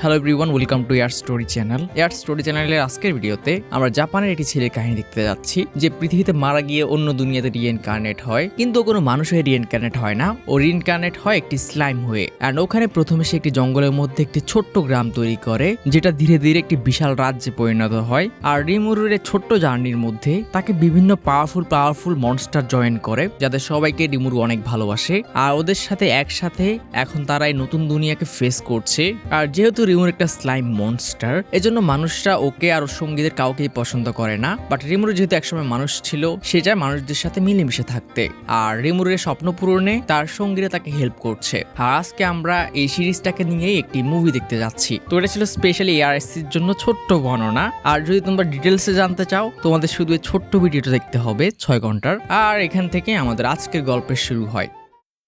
Hello everyone, welcome to air story channel. Air story চ্যানেলের আজকের ভিডিওতে আমরা জাপানের একটি ছেলের কাহিনী দেখতে যাচ্ছি, যে পৃথিবীতে মারা গিয়ে অন্য দুনিয়াতে রিইনকার্নেট হয়, কিন্তু কোনো মানুষ হয়ে রিইনকার্নেট হয় না। ও রিইনকার্নেট হয় একটি স্লাইম হয়ে। অ্যান্ড ওখানে প্রথমে সে একটি জঙ্গলের মধ্যে একটি ছোট্ট গ্রাম তৈরি করে, যেটা ধীরে ধীরে একটি বিশাল রাজ্যে পরিণত হয়। আর রিমুরুর ছোট্ট জার্নির মধ্যে তাকে বিভিন্ন পাওয়ারফুল মনস্টার জয়েন করে, যাদের সবাইকে রিমুরু অনেক ভালোবাসে। আর ওদের সাথে একসাথে এখন তারা এই নতুন দুনিয়াকে ফেস করছে। আর যেহেতু রিমুর একটা স্লাইম মনস্টার, এজন্য মানুষরা ওকে আর ওর সঙ্গীদের কাউকেই পছন্দ করে না। বাট রিমুরু যেহেতু একসময় মানুষ ছিল, সে চায় মানুষদের সাথে মিলেমিশে থাকতে। আর রিমুরের স্বপ্ন পূরণে তার সঙ্গীরা তাকে হেল্প করছে। আর আজকে আমরা এই সিরিজটাকে নিয়েই একটি মুভি দেখতে যাচ্ছি। তো এটা ছিল স্পেশালি এআরএসসির জন্য ছোট্ট বর্ণনা। আর যদি তোমরা ডিটেলসে জানতে চাও, তোমাদের শুধু এই ছোট্ট ভিডিওটা দেখতে হবে 6 ঘন্টার। আর এখান থেকে আমাদের আজকের গল্পের শুরু হয়।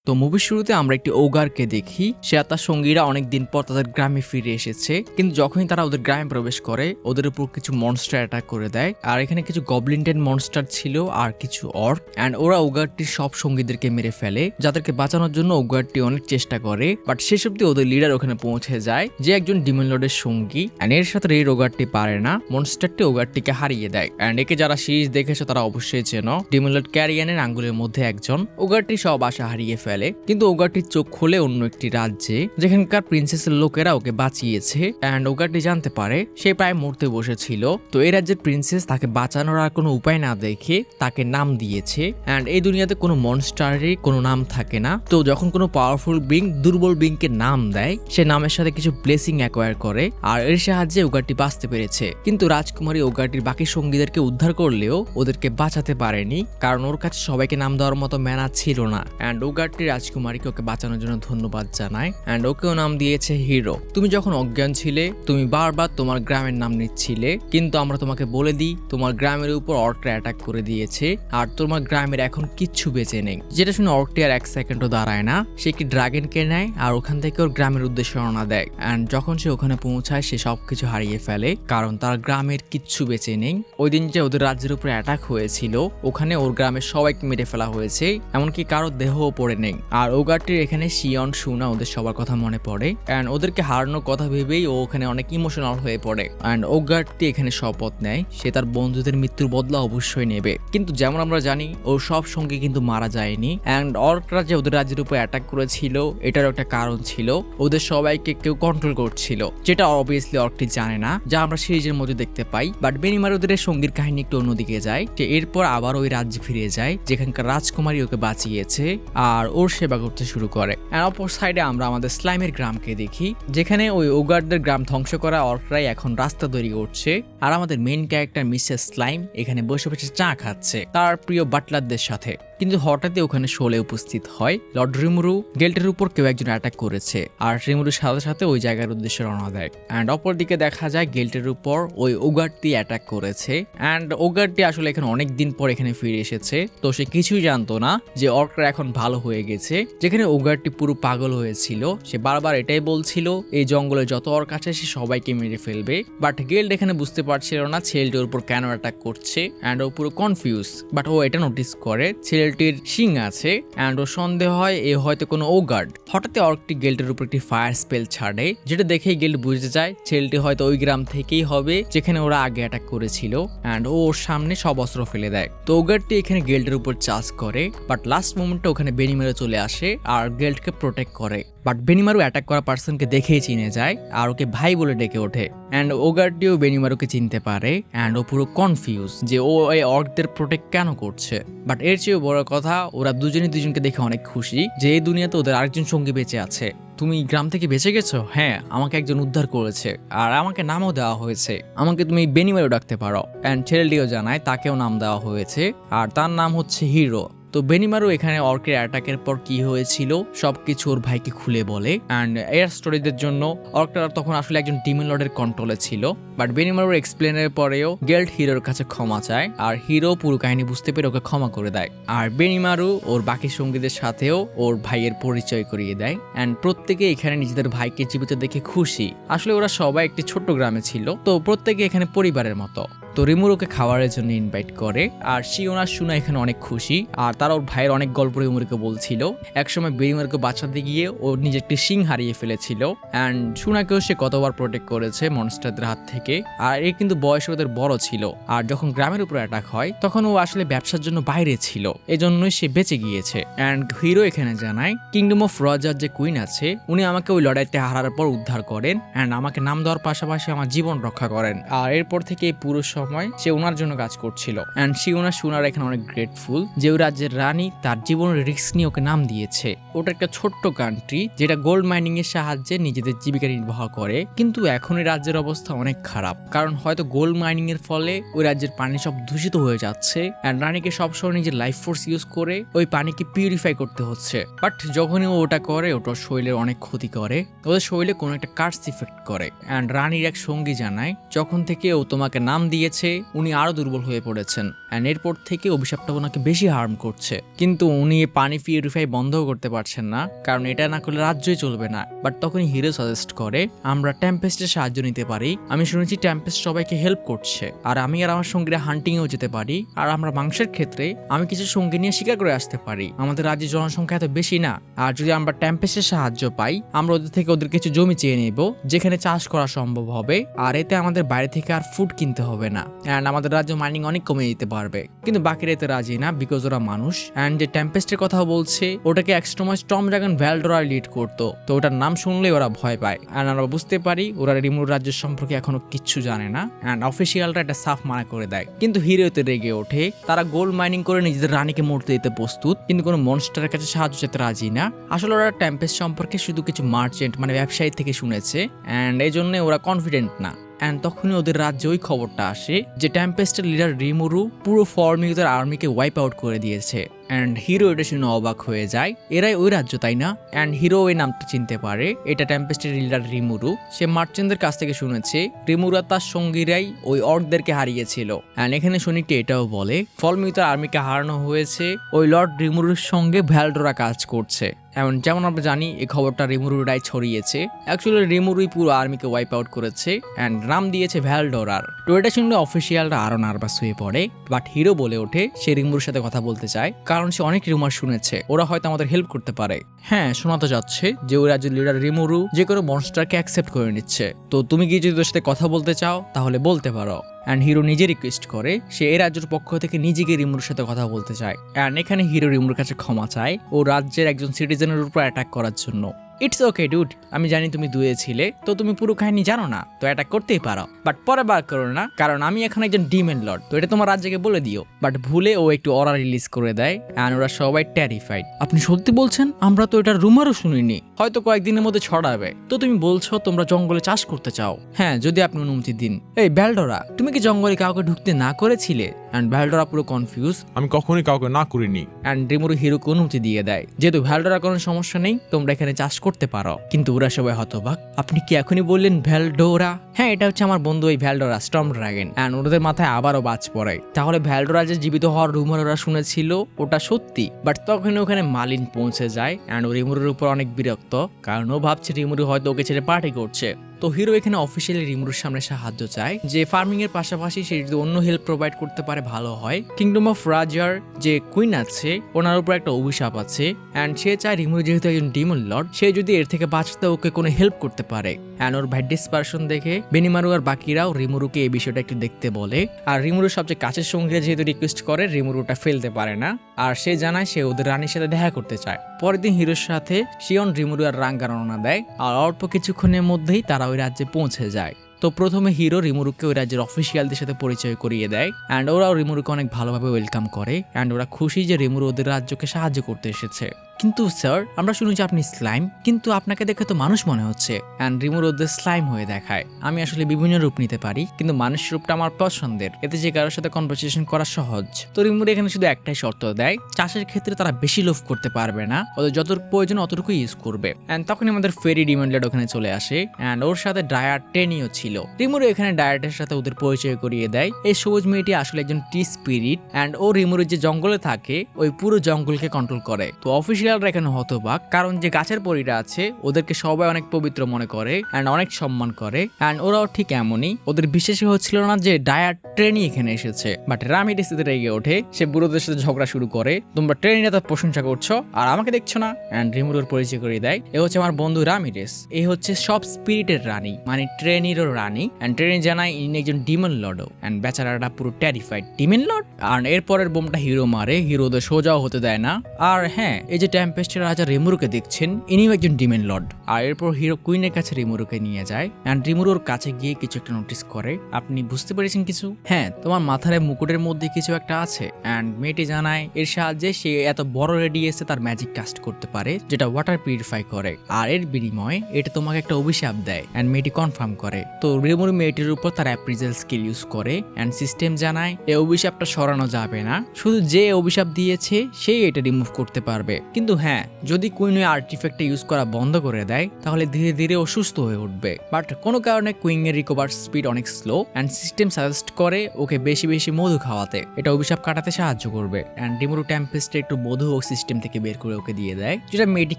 তো মুভির শুরুতে আমরা একটি ওগারকে দেখি। সে আর তার সঙ্গীরা অনেকদিন পর তাদের গ্রামে ফিরে এসেছে, কিন্তু যখনই তারা ওদের গ্রামে প্রবেশ করে, ওদের উপর কিছু মনস্টার অ্যাটাক করে দেয়। আর এখানে কিছু গবলিনটেন মনস্টার ছিল আর কিছু অর্ক। অ্যান্ড ওরা ওগারটির সব সঙ্গীদেরকে মেরে ফেলে, যাদেরকে বাঁচানোর জন্য ওগারটি অনেক চেষ্টা করে। বাট শেষ অব্দি ওদের লিডার ওখানে পৌঁছে যায়, যে একজন ডিমন লর্ডের সঙ্গী। অ্যান্ড এর সাথে এই ওগারটি পারে না, মনস্টারটি ওগারটিকে হারিয়ে দেয়। অ্যান্ড একে যারা সিরিজ দেখেছে তারা অবশ্যই চেনো, ডিমন লর্ড ক্যারিয়ানের আঙ্গুলের মধ্যে একজন। ওগারটি সব আশা হারিয়ে ফেলে, কিন্তু ওগারটির চোখ খুলে অন্য একটি রাজ্যে, যেখানকার প্রিন্সেসের লোকেরা ওকে বাঁচিয়েছে। অ্যান্ড ওগারটি জানতে পারে সে প্রায় মরতে বসেছিল। তো এই রাজ্যের প্রিন্সেস তাকে বাঁচানোর আর কোনো উপায় না দেখে তাকে নাম দিয়েছে। অ্যান্ড এই দুনিয়াতে কোনো মনস্টারেরই কোনো নাম থাকে না। তো যখন কোনো পাওয়ারফুল বিং দুর্বল বিংকে নাম দেয়, সে নামের সাথে কিছু ব্লেসিং অ্যাকোয়ার করে। আর এর সাহায্যে ওগারটি বাঁচতে পেরেছে। কিন্তু রাজকুমারী ওগারটির বাকি সঙ্গীদেরকে উদ্ধার করলেও ওদেরকে বাঁচাতে পারেনি, কারণ ওর কাছে সবাইকে নাম দেওয়ার মতো ম্যানার ছিল না। অ্যান্ড ওগারটি রাজকুমারীকে ওকে বাঁচানোর জন্য ধন্যবাদ জানায়। অ্যান্ড ওকেও নাম দিয়েছে হিরো। তুমি যখন অজ্ঞান ছিলে, তুমি বারবার তোমার গ্রামের নাম নিচ্ছিলে, কিন্তু আমরা তোমাকে বলে দিই, তোমার গ্রামের উপর অর্করা অ্যাটাক করে দিয়েছে। আর তোমার গ্রামের এখন কিচ্ছু বেঁচে নেই। যেটা শুনে অর্কটি আর 1 সেকেন্ডও দাঁড়ায় না, সে একটি ড্রাগনকে নেয় আর ওখান থেকে ওর গ্রামের উদ্দেশ্যে রওনা দেয়। অ্যান্ড যখন সে ওখানে পৌঁছায়, সে সবকিছু হারিয়ে ফেলে, কারণ তার গ্রামের কিচ্ছু বেঁচে নেই। ওই দিন যে ওদের রাজ্যের উপরে অ্যাটাক হয়েছিল, ওখানে ওর গ্রামের সবাইকে মেরে ফেলা হয়েছে, এমনকি কারো দেহও পড়ে নেই। আর ওগারটির এখানে শিয়ন সুনা ওদের সবার কথা মনে পড়ে। অ্যান্ড ওদেরকে হারানোর কথা ভেবেই ও ওখানে অনেক ইমোশনাল হয়ে পড়ে। অ্যান্ড ওগারটি এখানে শপথ নেয় সে তার বন্ধুদের মৃত্যুর বদলা অবশ্যই নেবে। কিন্তু যেমন আমরা জানি, ওর সব সঙ্গে কিন্তু মারা যায়নি। অ্যান্ড অর্করা যে ওদের রাজ্যের উপর অ্যাটাক করেছিল, এটারও একটা কারণ ছিল। ওদের সবাইকে কেউ কন্ট্রোল করছিল, যেটা অবভিয়াসলি অর্কটি জানে না, যা আমরা সিরিজের মধ্যে দেখতে পাই। বাট বেনিমারু ওদের সঙ্গীর কাহিনী একটু অন্যদিকে যায়, যে এরপর আবার ওই রাজ্যে ফিরে যায় যেখানকার রাজকুমারী ওকে বাঁচিয়েছে, আর ওর সেবা করতে শুরু করে। আর অপর সাইডে আমরা আমাদের স্লাইমের গ্রামকে দেখি, যেখানে ওই ওগারদের গ্রাম ধ্বংস করা অর্করাই এখন রাস্তা তৈরি করছে। আর আমাদের মেইন ক্যারেক্টার মিসেস স্লাইম এখানে বসে বসে চা খাচ্ছে তার প্রিয় বাটলারদের সাথে। কিন্তু হঠাৎই ওখানে শোলে উপস্থিত হয় লর্ড রিমুরু। গেল্টের উপর কেউ একজন অ্যাটাক করেছে, আর রিমুরুর সাথে সাথে ওই জায়গার উদ্দেশ্যে রওনা দেয়। অ্যান্ড অপরদিকে দেখা যায় গেল্টের উপর ওই ওগারটি অ্যাটাক করেছে। অ্যান্ড ওগারটি আসলে এখানে অনেক দিন পর এখানে ফিরে এসেছে, তো সে কিছুই জানতো না যে অর্করা এখন ভালো হয়ে গেছে। যেখানে ওগারটি পুরো পাগল হয়েছিল, সে বারবার এটাই বলছিল এই জঙ্গলে যত অর্ক আছে সে সবাইকে মেরে ফেলবে। বাট গেল্ট এখানে বুঝতে পারছিল না ছেলেটির উপর কেন অ্যাটাক করছে। অ্যান্ড ও পুরো কনফিউজ। বাট ও এটা নোটিস করে ছেলেটির শিং আছে। অ্যান্ড ও সন্দেহ হয় এ হয়তো কোনো ওগার্ড। হঠাৎ অর্কটি গেল্টের উপর একটি ফায়ার স্পেল ছাড়ে, যেটা দেখেই গেল্ট বুঝতে যায় ছেলেটি হয়তো ওই গ্রাম থেকেই হবে যেখানে ওরা আগে অ্যাটাক করেছিল। অ্যান্ড ও ওর সামনে সব অস্ত্র ফেলে দেয়। তো ওগার্ডটি এখানে গেল্টের উপর চার্জ করে, বাট লাস্ট মোমেন্টে ওখানে বেনিমারু চলে আসে আর গেল্টকে প্রোটেক্ট করে। বাট বেনিমারু অ্যাটাক করা পার্সনকে দেখেই চিনে যায় আর ওকে ভাই বলে ডেকে ওঠে। অ্যান্ড ওগার্ডটিও বেনিমারুকে চিনতে পারে। অ্যান্ড ও পুরো কনফিউজ যে ও এই অর্কদের প্রোটেক্ট কেন করছে। বাট এর চেয়েও বড় কথা, ওরা দুজনকে দেখে অনেক খুশি যে এই দুনিয়াতে ওদের আরেকজন সঙ্গী বেঁচে আছে। তুমি গ্রাম থেকে বেঁচে গেছো? হ্যাঁ, আমাকে একজন উদ্ধার করেছে আর আমাকে নামও দেওয়া হয়েছে, আমাকে তুমি বেনিমারু ডাকতে পারো। অ্যান্ড ছেলেটিও জানায় তাকেও নাম দেওয়া হয়েছে, আর তার নাম হচ্ছে হিরো। তো বেনিমারু এখানে অর্কের অ্যাটাকের পর কি হয়েছিল সবকিছু ওর ভাইকে খুলে বলে। অ্যান্ড এর স্টোরিদের জন্য অর্করা তখন আসলে একজন ডিমন লর্ডের কন্ট্রোলে ছিল। বাট বেনিমারুর এক্সপ্লেনের পরেও গেল্ট হিরোর কাছে ক্ষমা চায়, আর হিরো পুরো কাহিনী বুঝতে পেরে ওকে ক্ষমা করে দেয়। আর বেনিমারু ওর বাকি সঙ্গীদের সাথেও ওর ভাইয়ের পরিচয় করিয়ে দেয়। অ্যান্ড প্রত্যেকে এখানে নিজেদের ভাইকে জীবিত দেখে খুশি। আসলে ওরা সবাই একটি ছোট্ট গ্রামে ছিল, তো প্রত্যেকে এখানে পরিবারের মতো। তো রিমুরুকে খাবারের জন্য ইনভাইট করে, আর শিওন আর সুনা এখানে অনেক খুশি। আর তারা ওর ভাইয়ের অনেক গল্প রিমুরুকে বলছিল। একসময় বেরিমারকে বাঁচাতে গিয়ে ও নিজের একটি শিং হারিয়ে ফেলেছিল, অ্যান্ড সুনাকেও সে কতবার প্রোটেক্ট করেছে মনস্টারদের হাত থেকে। আর এ কিন্তু বয়সে ওদের বড় ছিল, আর যখন গ্রামের উপর অ্যাটাক হয় তখন ও আসলে ব্যবসার জন্য বাইরে ছিল, এজন্যই সে বেঁচে গিয়েছে। অ্যান্ড হিরো এখানে জানায় কিংডম অফ রজার যে কুইন আছে উনি আমাকে ওই লড়াইতে হারার পর উদ্ধার করেন, অ্যান্ড আমাকে নাম দেওয়ার পাশাপাশি আমার জীবন রক্ষা করেন। আর এরপর থেকে এই পুরো সময় সে ওনার জন্য কাজ করছিল। অ্যান্ড শিওনা সুনার এখানে অনেক গ্রেটফুল যে ওই রাজ্যের রানী তার জীবনের রিস্ক নিয়ে ওকে নাম দিয়েছে। ওটা একটা ছোট্ট কান্ট্রি যেটা গোল্ড মাইনিং এর সাহায্যে নিজেদের জীবিকা নির্বাহ করে, কিন্তু এখন এই রাজ্যের অবস্থা অনেক খারাপ, কারণ হয়তো গোল্ড মাইনিং এর ফলে ওই রাজ্যের পানি সব দূষিত হয়ে যাচ্ছে, অ্যান্ড রানীকে সবসময় নিজের লাইফ ফোর্স ইউজ করে ওই পানিকে পিউরিফাই করতে হচ্ছে। বাট যখনই ও ওটা করে ওটা শরীরের অনেক ক্ষতি করে, ওদের শরীরে কোনো একটা কার্স ইফেক্ট করে। অ্যান্ড রানীর এক সঙ্গী জানায় যখন থেকে ও তোমাকে নাম দিয়েছে উনি আরো দুর্বল হয়ে পড়েছেন, অ্যান্ড এরপর থেকে অভিশাপটা ওনাকে বেশি হার্ম করছে। কিন্তু উনি পানি পিউরিফাই বন্ধও করতে পারছেন না, কারণ এটা না করলে রাজ্যই চলবে না। বাট তখনই হিরো সাজেস্ট করে আমরা টেম্পেস্টের সাহায্য নিতে পারি। আমি শুনেছি টেম্পেস্ট সবাইকে হেল্প করছে, আর আমি আর আমার সঙ্গীরা হান্টিংয়েও যেতে পারি। আর আমরা মাংসের ক্ষেত্রে আমি কিছু সঙ্গী নিয়ে শিকার করে আসতে পারি। আমাদের রাজ্যের জনসংখ্যা এত বেশি না, আর যদি আমরা টেম্পেস্টের সাহায্য পাই আমরা ওদের থেকে ওদের কিছু জমি চেয়ে নেব যেখানে চাষ করা সম্ভব হবে, আর এতে আমাদের বাইরে থেকে আর ফুড কিনতে হবে না, অ্যান্ড আমাদের রাজ্য মাইনিং অনেক কমে যেতে পারবে। কিন্তু বাকিরা এতে রাজি না, বিকজ ওরা মানুষ। অ্যান্ড যে টেম্পেস্টের কথা বলছে ওটাকে একসময় স্টর্ম ড্রাগন ভ্যালডোরা লিড করতো, তো ওটার নাম শুনলেই ওরা ভয় পায়। অ্যান্ড আমরা বুঝতে পারি ওরা রিমুর রাজ্য সম্পর্কে এখনো কিচ্ছু জানে না, অ্যান্ড অফিসিয়ালরা এটা সাফ মানা করে দেয়। কিন্তু হিরোতে রেগে ওঠে, তারা গোল্ড মাইনিং করে নিজেদের রানীকে মরতে দিতে প্রস্তুত, কিন্তু কোনো মনস্টারের কাছে সাহায্য চাইতে রাজি না। আসলে ওরা টেম্পেস্ট সম্পর্কে শুধু কিছু মার্চেন্ট মানে ব্যবসায়ী থেকে শুনেছে, অ্যান্ড এই জন্য ওরা কনফিডেন্ট না। অ্যান্ড তখনই ওদের রাজ্যে ওই খবরটা আসে যে টেম্পেস্টের লিডার রিমুরু পুরো ফর্মিউদের আর্মিকে ওয়াইপ আউট করে দিয়েছে। অ্যান্ড হিরো এটা শুনে অবাক হয়ে যায়, এরাই ওই রাজ্য তাই না? অ্যান্ড হিরো ওই নামটা চিনতে পারে, এটা টেম্পেস্টের লিডার রিমুরু। সে মার্চেন্টদের কাছ থেকে শুনেছে রিমুরু আর তার সঙ্গীরাই ওই অর্কদেরকে হারিয়েছিল। অ্যান্ড এখানে শুনিটি এটাও বলে ফর্মিউদের আর্মিকে হারানো হয়েছে ওই লর্ড রিমুরুর সঙ্গে ভ্যালডোরা কাজ করছে। এমন যেমন আমরা জানি এই খবরটা রিমুরুরাই ছড়িয়েছে। অ্যাকচুয়ালি রিমুরুই পুরো আর্মিকে ওয়াইপ আউট করেছে অ্যান্ড নাম দিয়েছে ভ্যালডোরার। তো এটা শুনলে অফিসিয়ালরা আরো নার্ভাস হয়ে পড়ে, বাট হিরো বলে ওঠে সে রিমুরুর সাথে কথা বলতে চায়, কারণ সে অনেক রিউমার শুনেছে ওরা হয়তো আমাদের হেল্প করতে পারে। হ্যাঁ, শোনা তো যাচ্ছে যে ওই রাজ্যের লিডার রিমুরু যে কোনো মনস্টারকে অ্যাকসেপ্ট করে নিচ্ছে। তো তুমি কি যদি ওর সাথে কথা বলতে চাও তাহলে বলতে পারো। অ্যান্ড হিরো নিজে রিকোয়েস্ট করে সে এই রাজ্যের পক্ষ থেকে নিজেকে রিমুর সাথে কথা বলতে চায়। অ্যান্ড এখানে হিরো রিমুর কাছে ক্ষমা চায় ও রাজ্যের একজন সিটিজেনের উপর অ্যাটাক করার জন্য। ইটস ওকে ডুড, আমি জানি তুমি দুয়ে ছিলে, তো তুমি পুরো কাহিনী জানো না, তো অ্যাটাক করতেই পারো, বাট পরে বার করো না, কারণ আমি এখন একজন ডিমেন লর্ড, তো এটা তোমার রাজ্যকে বলে দিও। বাট ভুলে ও একটু অরা রিলিজ করে দেয়, অ্যান্ড ওরা সবাই টেরিফাইড। আপনি সত্যি বলছেন? আমরা তো এটার রুমারও শুনিনি, হয়তো কয়েকদিনের মধ্যে ছড়াবে। তো তুমি বলছো তোমরা জঙ্গলে চাষ করতে চাও? হ্যাঁ, যদি আপনি অনুমতি দিন। এই ভ্যালডোরা, তুমি কি জঙ্গলে কাউকে ঢুকতে না করেছিলে? অ্যান্ড ভ্যালডোরা পুরো কনফিউজ। আমি কখনোই কাউকে না করিনি। অ্যান্ড রিমুরু হিরোকে অনুমতি দিয়ে দেয়, যেহেতু ভ্যালডোরা কোনো সমস্যা নেই, তোমরা এখানে চাষ করতে পারো। কিন্তু ওরা সবাই হতবাক। আপনি কি এখনই বললেন ভ্যালডোরা? হ্যাঁ, এটা হচ্ছে আমার বন্ধু এই ভ্যালডোরা, স্টর্ম ড্রাগন। অ্যান্ড ওদের মাথায় আবারও বাজ পড়ে। তাহলে ভ্যালডোরা যে জীবিত হওয়ার রুমার ওরা শুনেছিল ওটা সত্যি। বাট তখন ওখানে মালিন পৌঁছে যায়, অ্যান্ড ও রিমুরুর উপর অনেক বিরক্ত, কারণ ও ভাবছে রিমুরু হয়তো ওকে ছেড়ে পার্টি করছে। তো হিরো এখানে অফিসিয়ালি রিমুরুর সামনে সাহায্য চায় যে ফার্মিং এর পাশাপাশি সে যদি অন্য হেল্প প্রোভাইড করতে পারে ভালো হয়। কিংডম অফ রাজার যে কুইন আছে ওনার উপর একটা অভিশাপ আছে, অ্যান্ড সে চায় রিমুরু যেহেতু একজন ডিমন লর্ড, সে যদি এর থেকে বাঁচতে ওকে কোনো হেল্প করতে পারে। অ্যান্ড ওর ভাই ডিসপারশন দেখে বেনিমারু আর বাকিরাও রিমুরুকে এই বিষয়টা একটু দেখতে বলে। আর রিমুরুর সবচেয়ে কাছের সঙ্গীরা যেহেতু রিকোয়েস্ট করে, রিমুরুটা ফেলতে পারে না, আর সে জানায় সে ওদের রানীর সাথে দেখা করতে চায়। পরের দিন হিরোর সাথে শিয়ন, রিমুরু আর রাঙ্গা রওনা দেয়, আর অল্প কিছুক্ষণের মধ্যেই তারা ওই রাজ্যে পৌঁছে যায়। তো প্রথমে হিরো রিমুরুকে ওই রাজ্যের অফিসিয়ালদের সাথে পরিচয় করিয়ে দেয়, অ্যান্ড ওরাও রিমুরুকে অনেক ভালোভাবে ওয়েলকাম করে, অ্যান্ড ওরা খুশি যে রিমুরু ওদের রাজ্যকে সাহায্য করতে এসেছে। কিন্তু স্যার, আমরা শুনেছি আপনি স্লাইম, কিন্তু আপনাকে দেখে তো মানুষ মনে হচ্ছে। অ্যান্ড রিমুরু ওদের স্লাইম হয়ে দেখায় আমি আসলে বিভিন্ন রূপ নিতে পারি, কিন্তু মানুষ রূপটা আমার পছন্দের, এতে যে কারোর সাথে কনভারসেশন করা সহজ। তো রিমুরু এখানে শুধু একটাই শর্ত দেয়, চাষের ক্ষেত্রে তারা বেশি লোভ করতে পারবে না, ওদের যতটুকু প্রয়োজন অতটুকু ইউজ করবে। অ্যান্ড তখনই আমাদের ফেরি ডিমান্ডেড ওখানে চলে আসে, অ্যান্ড ওর সাথে ডায়ার টেনিও ছিল। রিমুরু এখানে ডায়ারের সাথে ওদের পরিচয় করিয়ে দেয়। এই সবুজ মেয়েটি আসলে একজন টি স্পিরিট, অ্যান্ড ও রিমুরু যে জঙ্গলে থাকে ওই পুরো জঙ্গলকে কন্ট্রোল করে। তো অফিসিয়াল শিয়ালরা এখানে হতবাক, কারণ যে গাছের পরীরা আছে ওদেরকে সবাই অনেক পবিত্র মনে করে অ্যান্ড অনেক সম্মান করে, অ্যান্ড ওরাও ঠিক এমনই। ওদের বিশ্বাসই হচ্ছিল না যে ডায়ার ট্রেনই এখানে এসেছে। বাট রামিরেস এতে রেগে ওঠে, সে বুড়োদের সাথে ঝগড়া শুরু করে, তোমরা ট্রেনিটা তার প্রশংসা করছো আর আমাকে দেখছো না। অ্যান্ড রিমুরোর পরিচয় করে দেয়, এ হচ্ছে আমার বন্ধু রামিরেস, এ হচ্ছে সব স্পিরিটের রানী, মানে ট্রেনিরও রানী। অ্যান্ড ট্রেনি জানায় ইনি একজন ডিমন লর্ডও, অ্যান্ড বেচারাটা পুরো ট্যারিফাইড। Demon Lord? আর এরপরের বোমটা হিরো মারে, হিরোদের সোজাও হতে দেয় না। আর হ্যাঁ, এই যে টেম্পেস্টের রাজা রিমুরোকে দেখছেন, ইনিও একজন ডিমন লর্ড। আর এরপর হিরো কুইনের কাছে রিমুরোকে নিয়ে যায়, অ্যান্ড রিমুরোর কাছে গিয়ে কিছু একটা নোটিস করে। আপনি বুঝতে পেরেছেন কিছু? হ্যাঁ, তোমার মাথার মুকুটের মধ্যে কিছু একটা আছে। অ্যান্ড মেয়েটি জানায় এর সাহায্যে সে এত বড় রেডিয়েসে তার ম্যাজিক কাস্ট করতে পারে, যেটা ওয়াটার পিউরিফাই করে, আর এর বিনিময়ে এটা তোমাকে একটা অভিশাপ দেয়। অ্যান্ড মেয়েটি কনফার্ম করে। তো রিমুরো মেয়েটির উপর তার অ্যাপ্রিজাল স্কিল ইউজ করে, অ্যান্ড সিস্টেম জানায় এই অভিশাপটা সরানো যাবে না, শুধু যে অভিশাপ দিয়েছে সেই এটা রিমুভ করতে পারবে। কিন্তু হ্যাঁ, যদি কুইন ওই আর্টিফ্যাক্টটা ইউজ করা বন্ধ করে দেয় তাহলে ধীরে ধীরে অসুস্থ হয়ে উঠবে। বাট কোনো কারণে কুইন এর রিকভার স্পিড অনেক স্লো, অ্যান্ড সিস্টেম সাজেস্ট করে ওকে বেশি বেশি মধু খাওয়াতে, এটা অভিশাপ কাটাতে সাহায্য করবে। অ্যান্ড রিমুরো টেম্পেস্টে একটু মধু ও সিস্টেম থেকে বের করে ওকে দিয়ে দেয়, যেটা মেয়েটি